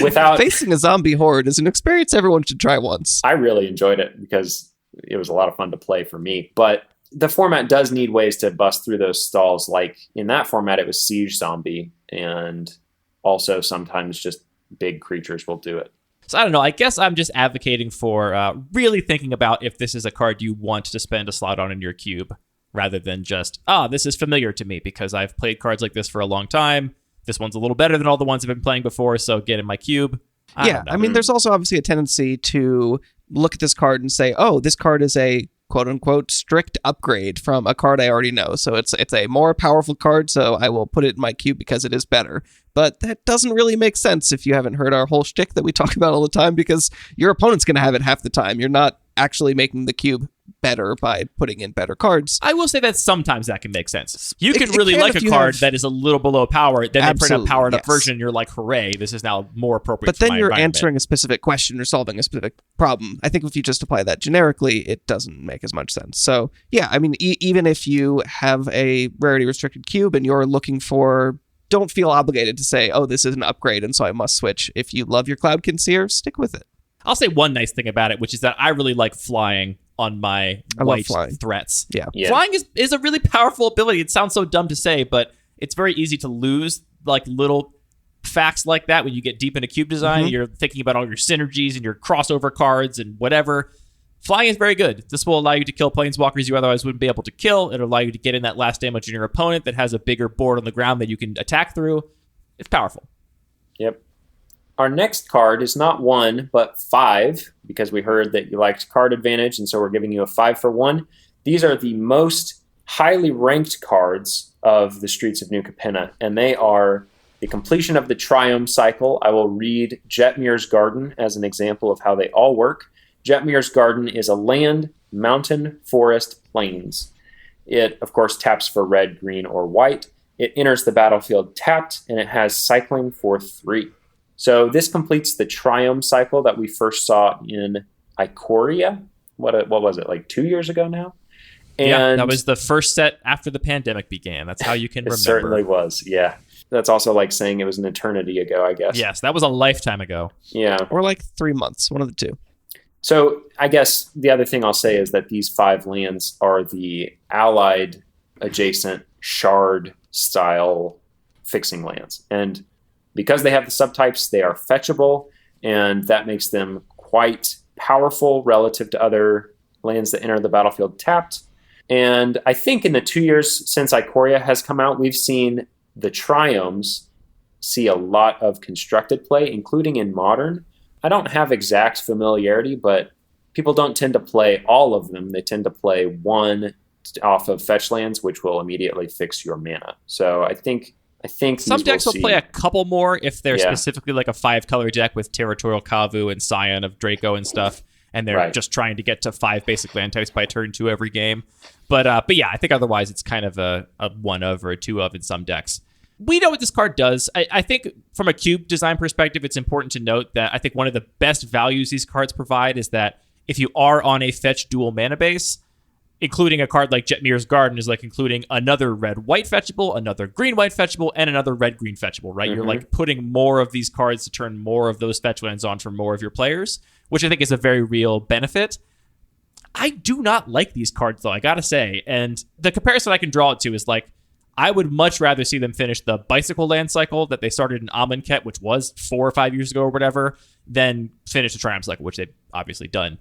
without... Facing a zombie horde is an experience everyone should try once. I really enjoyed it because it was a lot of fun to play for me, but the format does need ways to bust through those stalls. Like in that format, it was Siege Zombie, and also sometimes just big creatures will do it. So I don't know. I guess I'm just advocating for really thinking about if this is a card you want to spend a slot on in your cube, rather than just, this is familiar to me because I've played cards like this for a long time. This one's a little better than all the ones I've been playing before, so get in my cube. I mean, there's also obviously a tendency to look at this card and say, this card is a quote-unquote strict upgrade from a card I already know. So it's a more powerful card, so I will put it in my cube because it is better. But that doesn't really make sense if you haven't heard our whole shtick that we talk about all the time, because your opponent's going to have it half the time. You're not actually making the cube better by putting in better cards. I will say that sometimes that can make sense. You can really like a card that is a little below power, then they print a powered up version and you're like, hooray, this is now more appropriate but for my then you're environment. answering a specific question or solving a specific problem. I think if you just apply that generically, it doesn't make as much sense. So yeah, I mean, even if you have a rarity restricted cube and you're looking for, don't feel obligated to say, this is an upgrade and so I must switch. If you love your Cloudkin Seer, stick with it. I'll say one nice thing about it, which is that I really like flying on my white threats. Yeah. Flying is a really powerful ability. It sounds so dumb to say, but it's very easy to lose like little facts like that when you get deep into cube design. You're thinking about all your synergies and your crossover cards and whatever. Flying is very good. This will allow you to kill planeswalkers you otherwise wouldn't be able to kill. It'll allow you to get in that last damage on your opponent that has a bigger board on the ground that you can attack through. It's powerful. Yep. Our next card is not 1, but 5, because we heard that you liked card advantage, and so we're giving you a 5 for 1. These are the most highly ranked cards of the Streets of New Capenna, and they are the completion of the Triome cycle. I will read Jetmir's Garden as an example of how they all work. Jetmir's Garden is a land, mountain, forest, plains. It, of course, taps for red, green, or white. It enters the battlefield tapped, and it has cycling for 3. So this completes the Triome cycle that we first saw in Ikoria. What was it, like 2 years ago now? And yeah, that was the first set after the pandemic began. That's how you can remember. It certainly was, yeah. That's also like saying it was an eternity ago, I guess. Yes, that was a lifetime ago. Yeah. Or like 3 months, one of the two. So I guess the other thing I'll say is that these 5 lands are the allied adjacent shard style fixing lands. And because they have the subtypes, they are fetchable, and that makes them quite powerful relative to other lands that enter the battlefield tapped. And I think in the 2 years since Ikoria has come out, we've seen the Triomes see a lot of constructed play, including in Modern. I don't have exact familiarity, but people don't tend to play all of them. They tend to play one off of fetch lands, which will immediately fix your mana. So I think some decks will play a couple more if they're Yeah. specifically like a 5-color deck with Territorial Kavu and Scion of Draco and stuff, and they're Right. just trying to get to 5 basic land types by turn 2 every game. But yeah, I think otherwise it's kind of a 1 of or a 2 of in some decks. We know what this card does. I think from a cube design perspective, it's important to note that I think one of the best values these cards provide is that if you are on a fetch dual mana base, including a card like Jetmir's Garden is like including another red-white fetchable, another green-white fetchable, and another red-green fetchable, right? You're like putting more of these cards to turn more of those fetch lands on for more of your players, which I think is a very real benefit. I do not like these cards, though, I gotta say. And the comparison I can draw it to is like, I would much rather see them finish the Bicycle land cycle that they started in Amonkhet, which was 4 or 5 years ago or whatever, than finish the Triumph cycle, which they've obviously done.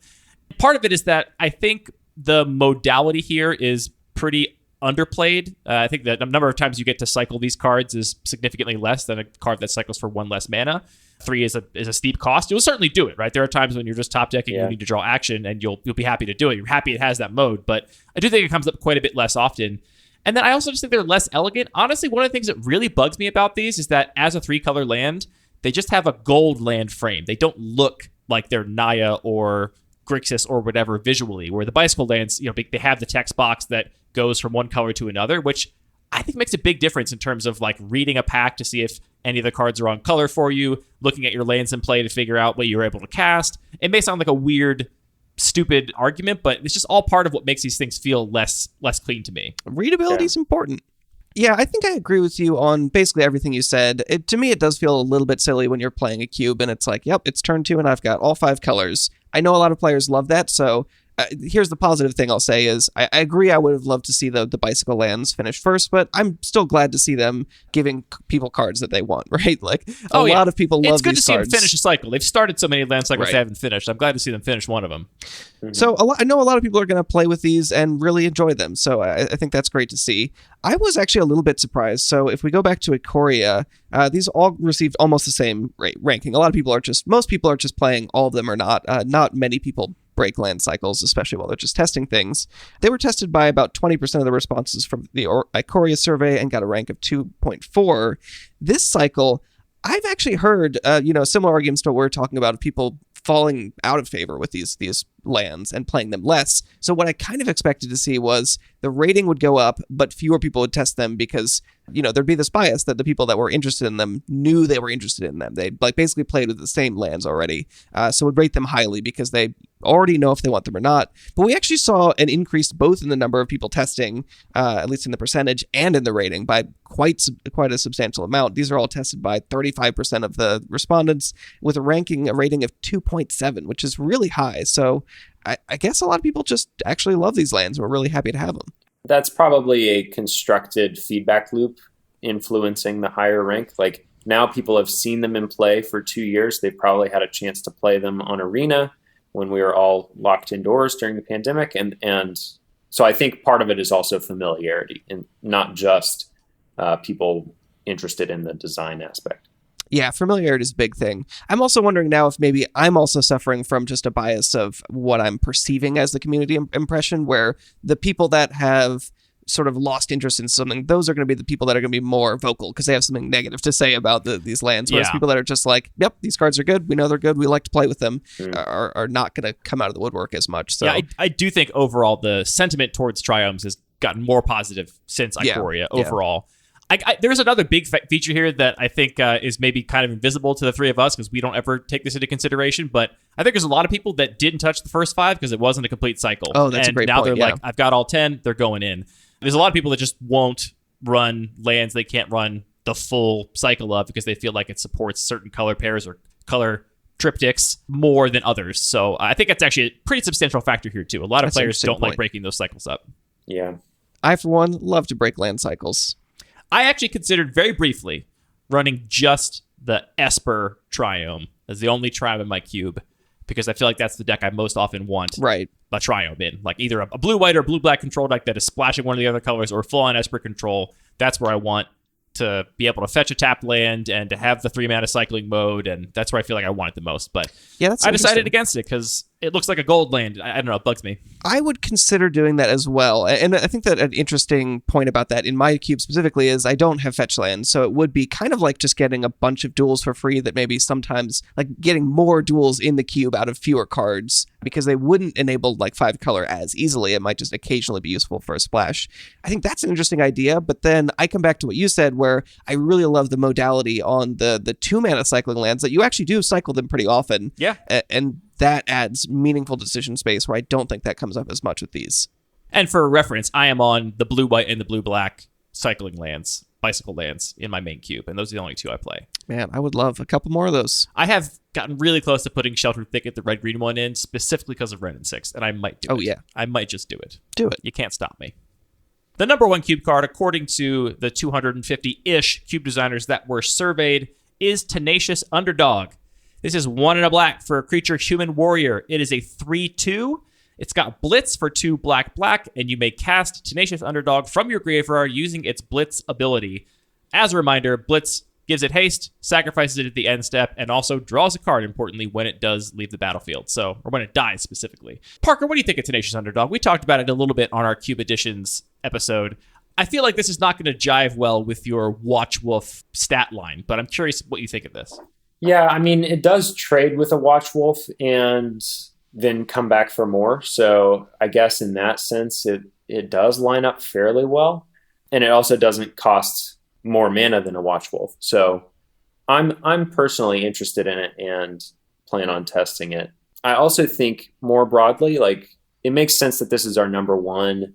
Part of it is that I think the modality here is pretty underplayed. I think that the number of times you get to cycle these cards is significantly less than a card that cycles for 1 less mana. 3 is a steep cost. You'll certainly do it, right? There are times when you're just top decking, you need to draw action, and you'll be happy to do it. You're happy it has that mode, but I do think it comes up quite a bit less often. And then I also just think they're less elegant. Honestly, one of the things that really bugs me about these is that as a 3-color land, they just have a gold land frame. They don't look like they're Naya or Grixis or whatever visually, where the Bicycle lands, they have the text box that goes from one color to another, which I think makes a big difference in terms of like reading a pack to see if any of the cards are on color for you, looking at your lands in play to figure out what you're able to cast. It may sound like a weird, stupid argument, but it's just all part of what makes these things feel less clean to me. Readability is important. Yeah, I think I agree with you on basically everything you said. To me, it does feel a little bit silly when you're playing a cube and it's like, yep, it's turn 2 and I've got all 5 colors. I know a lot of players love that, so here's the positive thing I'll say is I agree I would have loved to see the Bicycle lands finish first, but I'm still glad to see them giving people cards that they want, right? Like a lot of people love these cards. It's good to see them finish a cycle. They've started so many land cycles they haven't finished. I'm glad to see them finish one of them. So I know a lot of people are going to play with these and really enjoy them, so I think that's great to see. I was actually a little bit surprised. So if we go back to Ikoria, these all received almost the same ranking. Most people are just playing all of them or not. Not many people break land cycles, especially while they're just testing things. They were tested by about 20% of the responses from the Ikoria survey and got a rank of 2.4. This cycle, I've actually heard, similar arguments to what we're talking about of people falling out of favor with these lands and playing them less. So what I kind of expected to see was the rating would go up, but fewer people would test them because, there'd be this bias that the people that were interested in them knew they were interested in them. They basically played with the same lands already. So would rate them highly because they already know if they want them or not. But we actually saw an increase both in the number of people testing, at least in the percentage, and in the rating by quite a substantial amount. These are all tested by 35% of the respondents with a rating of 2.7, which is really high. So I guess a lot of people just actually love these lands. We're really happy to have them. That's probably a constructed feedback loop influencing the higher rank. Like now people have seen them in play for 2 years. They've probably had a chance to play them on Arena when we were all locked indoors during the pandemic. And so I think part of it is also familiarity and not just people interested in the design aspect. Yeah, familiarity is a big thing. I'm also wondering now if maybe I'm also suffering from just a bias of what I'm perceiving as the community impression, where the people that have sort of lost interest in something, those are going to be the people that are going to be more vocal because they have something negative to say about these lands. Whereas people that are just like, yep, these cards are good. We know they're good. We like to play with them are not going to come out of the woodwork as much. So I do think overall the sentiment towards Triomes has gotten more positive since Ikoria overall. There's another big feature here that I think is maybe kind of invisible to the three of us because we don't ever take this into consideration. But I think there's a lot of people that didn't touch the first 5 because it wasn't a complete cycle. Oh, that's a great point. And now they're like, I've got all 10. They're going in. There's a lot of people that just won't run lands they can't run the full cycle of because they feel like it supports certain color pairs or color triptychs more than others. So I think that's actually a pretty substantial factor here too. A lot of That's an players interesting don't like point. breaking those cycles up. Yeah. I, for one, love to break land cycles. I actually considered very briefly running just the Esper Triome as the only Triome in my cube, because I feel like that's the deck I most often want Right. a Triome in. Like either a blue-white or blue-black control deck that is splashing one of the other colors, or full-on Esper control. That's where I want to be able to fetch a tapped land and to have the 3-mana cycling mode, and that's where I feel like I want it the most. But Yeah, that's I decided interesting. against it because it looks like a gold land. I don't know, it bugs me. I would consider doing that as well. And I think that an interesting point about that in my cube specifically is I don't have fetch lands, so it would be kind of like just getting a bunch of duels for free that maybe sometimes, like getting more duels in the cube out of fewer cards, because they wouldn't enable like 5 color as easily. It might just occasionally be useful for a splash. I think that's an interesting idea, but then I come back to what you said, where I really love the modality on the 2-mana cycling lands, that you actually do cycle them pretty often. Yeah. And that adds meaningful decision space, where I don't think that comes up as much with these. And for reference, I am on the blue-white and the blue-black cycling lands, bicycle lands, in my main cube, and those are the only 2 I play. Man, I would love a couple more of those. I have gotten really close to putting Sheltered Thicket, the red-green one, in, specifically because of Ren and 6, and I might do it. Oh, yeah. I might just do it. Do it. You can't stop me. The number 1 cube card, according to the 250-ish cube designers that were surveyed, is Tenacious Underdog. This is 1 and a black for a creature human warrior. It is a 3/2. It's got Blitz for 2 black, and you may cast Tenacious Underdog from your graveyard using its Blitz ability. As a reminder, Blitz gives it haste, sacrifices it at the end step, and also draws a card, importantly, when it does leave the battlefield. So, or when it dies specifically. Parker, what do you think of Tenacious Underdog? We talked about it a little bit on our Cube Editions episode. I feel like this is not going to jive well with your Watch Wolf stat line, but I'm curious what you think of this. Yeah, I mean, it does trade with a Watch Wolf and then come back for more. So I guess in that sense, it does line up fairly well. And it also doesn't cost more mana than a Watch Wolf. So I'm personally interested in it and plan on testing it. I also think more broadly, like, it makes sense that this is our number 1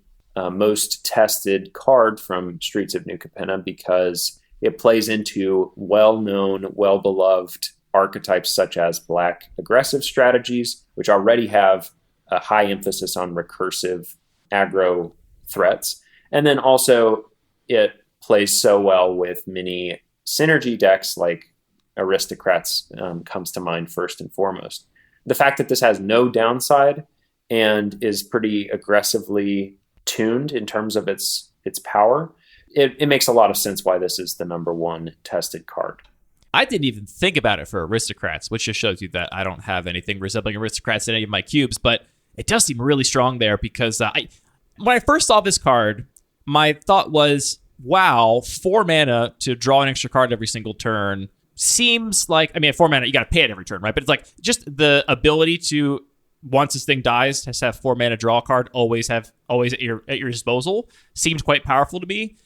most tested card from Streets of New Capenna, because it plays into well-known, well-beloved archetypes such as black aggressive strategies, which already have a high emphasis on recursive aggro threats. And then also it plays so well with many synergy decks like Aristocrats comes to mind first and foremost. The fact that this has no downside and is pretty aggressively tuned in terms of its power, it makes a lot of sense why this is the number 1 tested card. I didn't even think about it for Aristocrats, which just shows you that I don't have anything resembling Aristocrats in any of my cubes, but it does seem really strong there, because when I first saw this card, my thought was, wow, 4 mana to draw an extra card every single turn seems like, I mean, at 4 mana, you got to pay it every turn, right? But it's like just the ability to, once this thing dies, has to have 4 mana draw a card, always at your disposal, seemed quite powerful to me.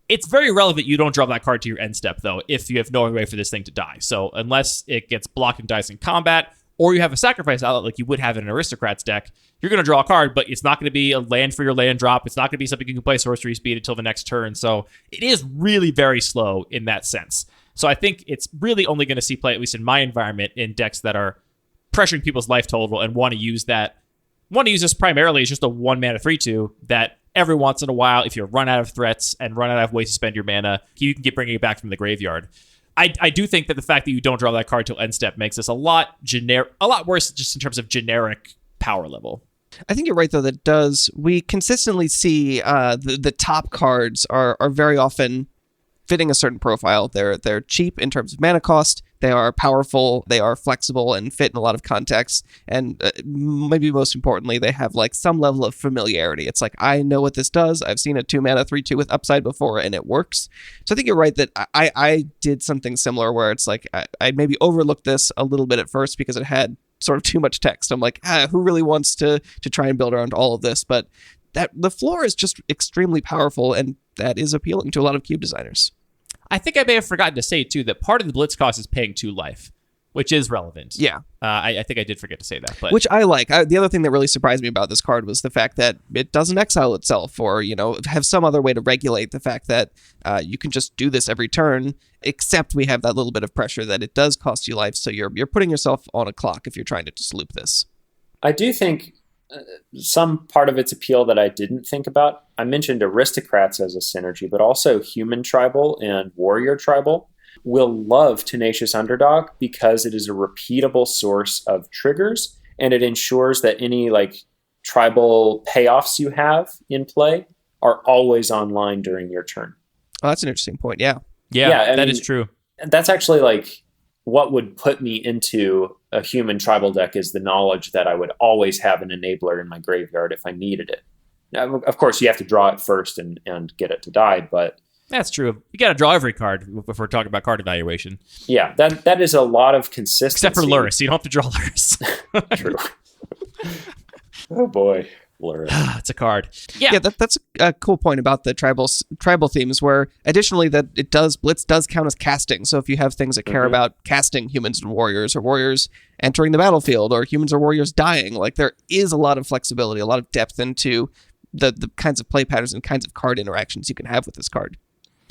It's very relevant you don't draw that card to your end step, though, if you have no way for this thing to die. So unless it gets blocked and dies in combat, or you have a sacrifice outlet like you would have in an Aristocrats deck, you're going to draw a card, but it's not going to be a land for your land drop. It's not going to be something you can play sorcery speed until the next turn. So it is really very slow in that sense. So I think it's really only going to see play, at least in my environment, in decks that are pressuring people's life total and want to use this primarily as just a 1 mana 3/2 that every once in a while, if you run out of threats and run out of ways to spend your mana, you can keep bringing it back from the graveyard. I do think that the fact that you don't draw that card till end step makes this a lot worse just in terms of generic power level. I think you're right, though, we consistently see the top cards are very often fitting a certain profile. They're cheap in terms of mana cost. They are powerful. They are flexible and fit in a lot of contexts. And maybe most importantly, they have like some level of familiarity. It's like, I know what this does. I've seen a 2 mana 3/2 with upside before, and it works. So I think you're right that I did something similar where it's like I maybe overlooked this a little bit at first because it had sort of too much text. I'm like, who really wants to try and build around all of this? But that the floor is just extremely powerful, and that is appealing to a lot of cube designers. I think I may have forgotten to say, too, that part of the blitz cost is paying 2 life. which is relevant. Yeah. I think I did forget to say that. But Which I like. The other thing that really surprised me about this card was the fact that it doesn't exile itself or, have some other way to regulate the fact that you can just do this every turn, except we have that little bit of pressure that it does cost you life, so you're putting yourself on a clock if you're trying to just loop this. I do think some part of its appeal that I didn't think about, I mentioned aristocrats as a synergy, but also human tribal and warrior tribal will love Tenacious Underdog because it is a repeatable source of triggers, and it ensures that any tribal payoffs you have in play are always online during your turn. Oh, that's an interesting point. Yeah. Yeah, that is true. That's actually what would put me into a human tribal deck is the knowledge that I would always have an enabler in my graveyard if I needed it. Now, of course, you have to draw it first and get it to die, but that's true. You got to draw every card if we're talking about card evaluation. Yeah, that is a lot of consistency. Except for Luris. You don't have to draw Luris. True. Oh, boy. Luris. It's a card. Yeah, that's a cool point about the tribal themes, where additionally that Blitz does count as casting. So if you have things that care about casting humans and warriors, or warriors entering the battlefield, or humans or warriors dying, there is a lot of flexibility, a lot of depth into the kinds of play patterns and kinds of card interactions you can have with this card.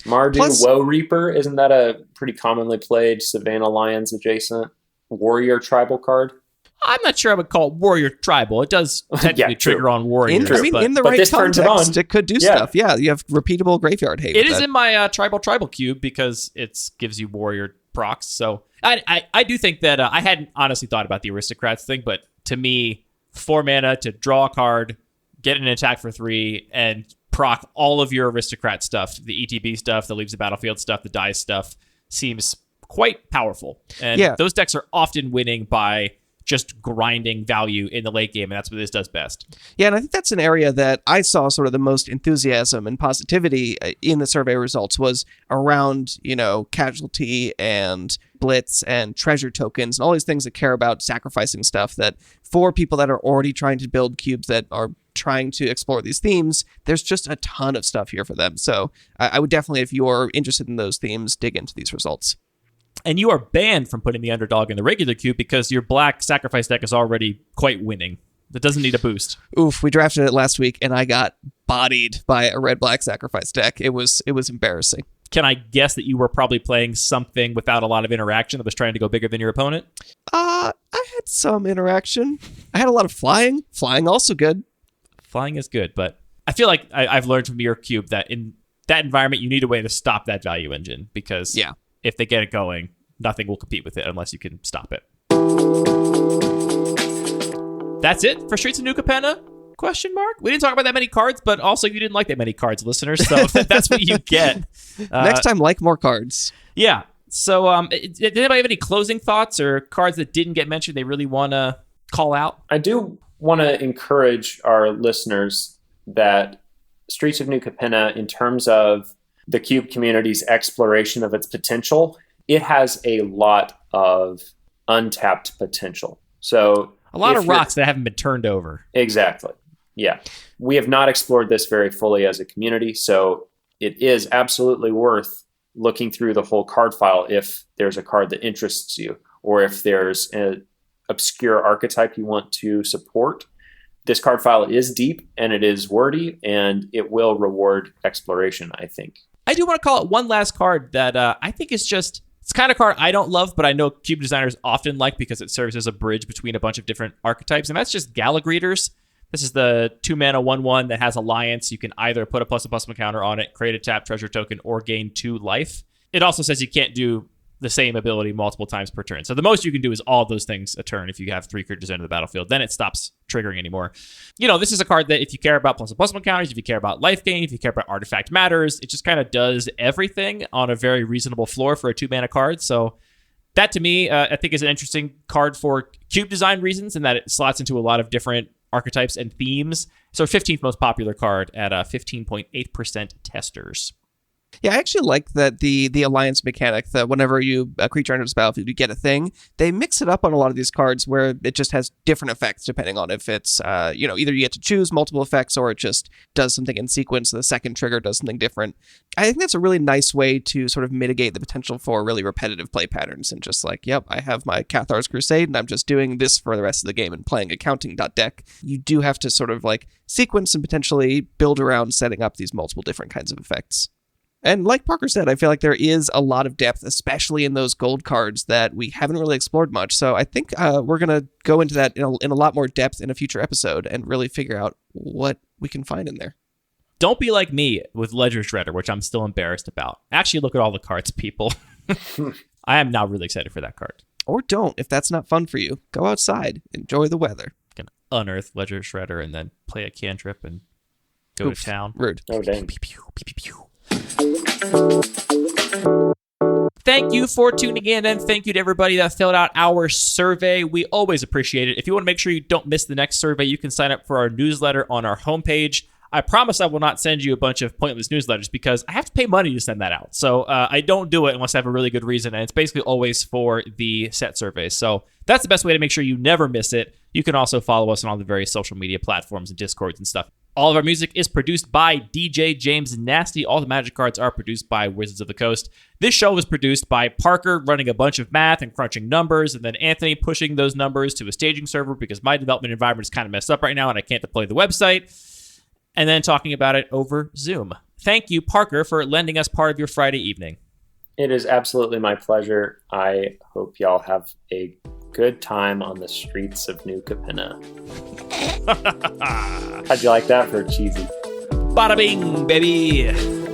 Mardu Woe Reaper, isn't that a pretty commonly played Savannah Lions adjacent warrior tribal card? I'm not sure I would call it warrior tribal. It does technically trigger on warriors. In the right context, it could do stuff. Yeah, you have repeatable graveyard hate. It is in my tribal cube because it gives you warrior procs. So I do think that I hadn't honestly thought about the aristocrats thing, but to me, 4 mana to draw a card, get an attack for 3, and proc all of your aristocrat stuff, the ETB stuff, the leaves the battlefield stuff, the dice stuff, seems quite powerful. And those decks are often winning by just grinding value in the late game, and that's what this does best. Yeah, and I think that's an area that I saw sort of the most enthusiasm and positivity in the survey results was around, casualty and blitz and treasure tokens and all these things that care about sacrificing stuff, that for people that are already trying to build cubes that are trying to explore these themes, there's just a ton of stuff here for them. So I would definitely, if you're interested in those themes, dig into these results. And you are banned from putting the underdog in the regular queue because your black sacrifice deck is already quite winning. That doesn't need a boost. Oof, we drafted it last week and I got bodied by a red-black sacrifice deck. It was embarrassing. Can I guess that you were probably playing something without a lot of interaction that was trying to go bigger than your opponent? I had some interaction. I had a lot of flying. Flying also good. Flying is good, but I feel like I've learned from your cube that in that environment, you need a way to stop that value engine because if they get it going, nothing will compete with it unless you can stop it. That's it for Streets of New Capenna? Question mark? We didn't talk about that many cards, but also you didn't like that many cards, listeners, so that's what you get. Next time, like more cards. Yeah. So did anybody have any closing thoughts or cards that didn't get mentioned they really want to call out? I do want to encourage our listeners that Streets of New Capenna, in terms of the cube community's exploration of its potential, it has a lot of untapped potential. So a lot of rocks that haven't been turned over. Exactly. Yeah. We have not explored this very fully as a community, so it is absolutely worth looking through the whole card file if there's a card that interests you, or if there's an obscure archetype you want to support. This card file is deep, and it is wordy, and it will reward exploration, I think. I do want to call it one last card that I think is just... It's kind of card I don't love, but I know cube designers often like because it serves as a bridge between a bunch of different archetypes, and that's just Galagreeters. This is the 2-mana 1/1 that has Alliance. You can either put a +1/+1 counter on it, create a tap treasure token, or gain 2 life. It also says you can't do the same ability multiple times per turn. So the most you can do is all those things a turn if you have 3 creatures into the battlefield. Then it stops triggering anymore. This is a card that if you care about +1/+1 counters, if you care about life gain, if you care about artifact matters, it just kind of does everything on a very reasonable floor for a 2-mana card. So that to me, I think is an interesting card for cube design reasons, in that it slots into a lot of different archetypes and themes. So 15th most popular card at 15.8% testers. Yeah, I actually like that the alliance mechanic, that whenever a creature enters the battlefield, you get a thing. They mix it up on a lot of these cards where it just has different effects depending on if it's, either you get to choose multiple effects or it just does something in sequence. The second trigger does something different. I think that's a really nice way to sort of mitigate the potential for really repetitive play patterns and just like, yep, I have my Cathar's Crusade and I'm just doing this for the rest of the game and playing a counting deck. You do have to sort of like sequence and potentially build around setting up these multiple different kinds of effects. And like Parker said, I feel like there is a lot of depth, especially in those gold cards that we haven't really explored much. So I think we're going to go into that in a lot more depth in a future episode and really figure out what we can find in there. Don't be like me with Ledger Shredder, which I'm still embarrassed about. Actually, look at all the cards, people. I am now really excited for that card. Or don't, if that's not fun for you. Go outside, enjoy the weather. Can unearth Ledger Shredder and then play a cantrip and go to town. Rude. Oh, dang. Pew, pew, pew, pew, pew. Thank you for tuning in, and thank you to everybody that filled out our survey. We always appreciate it. If you want to make sure you don't miss the next survey, you can sign up for our newsletter on our homepage. I promise I will not send you a bunch of pointless newsletters because I have to pay money to send that out. So I don't do it unless I have a really good reason, and it's basically always for the set surveys. So that's the best way to make sure you never miss it. You can also follow us on all the various social media platforms and Discords and stuff. All of our music is produced by DJ James Nasty. All the Magic cards are produced by Wizards of the Coast. This show was produced by Parker running a bunch of math and crunching numbers, and then Anthony pushing those numbers to a staging server because my development environment is kind of messed up right now and I can't deploy the website, and then talking about it over Zoom. Thank you, Parker, for lending us part of your Friday evening. It is absolutely my pleasure. I hope y'all have a good time on the streets of New Capenna. How'd you like that for cheesy? Bada bing, baby.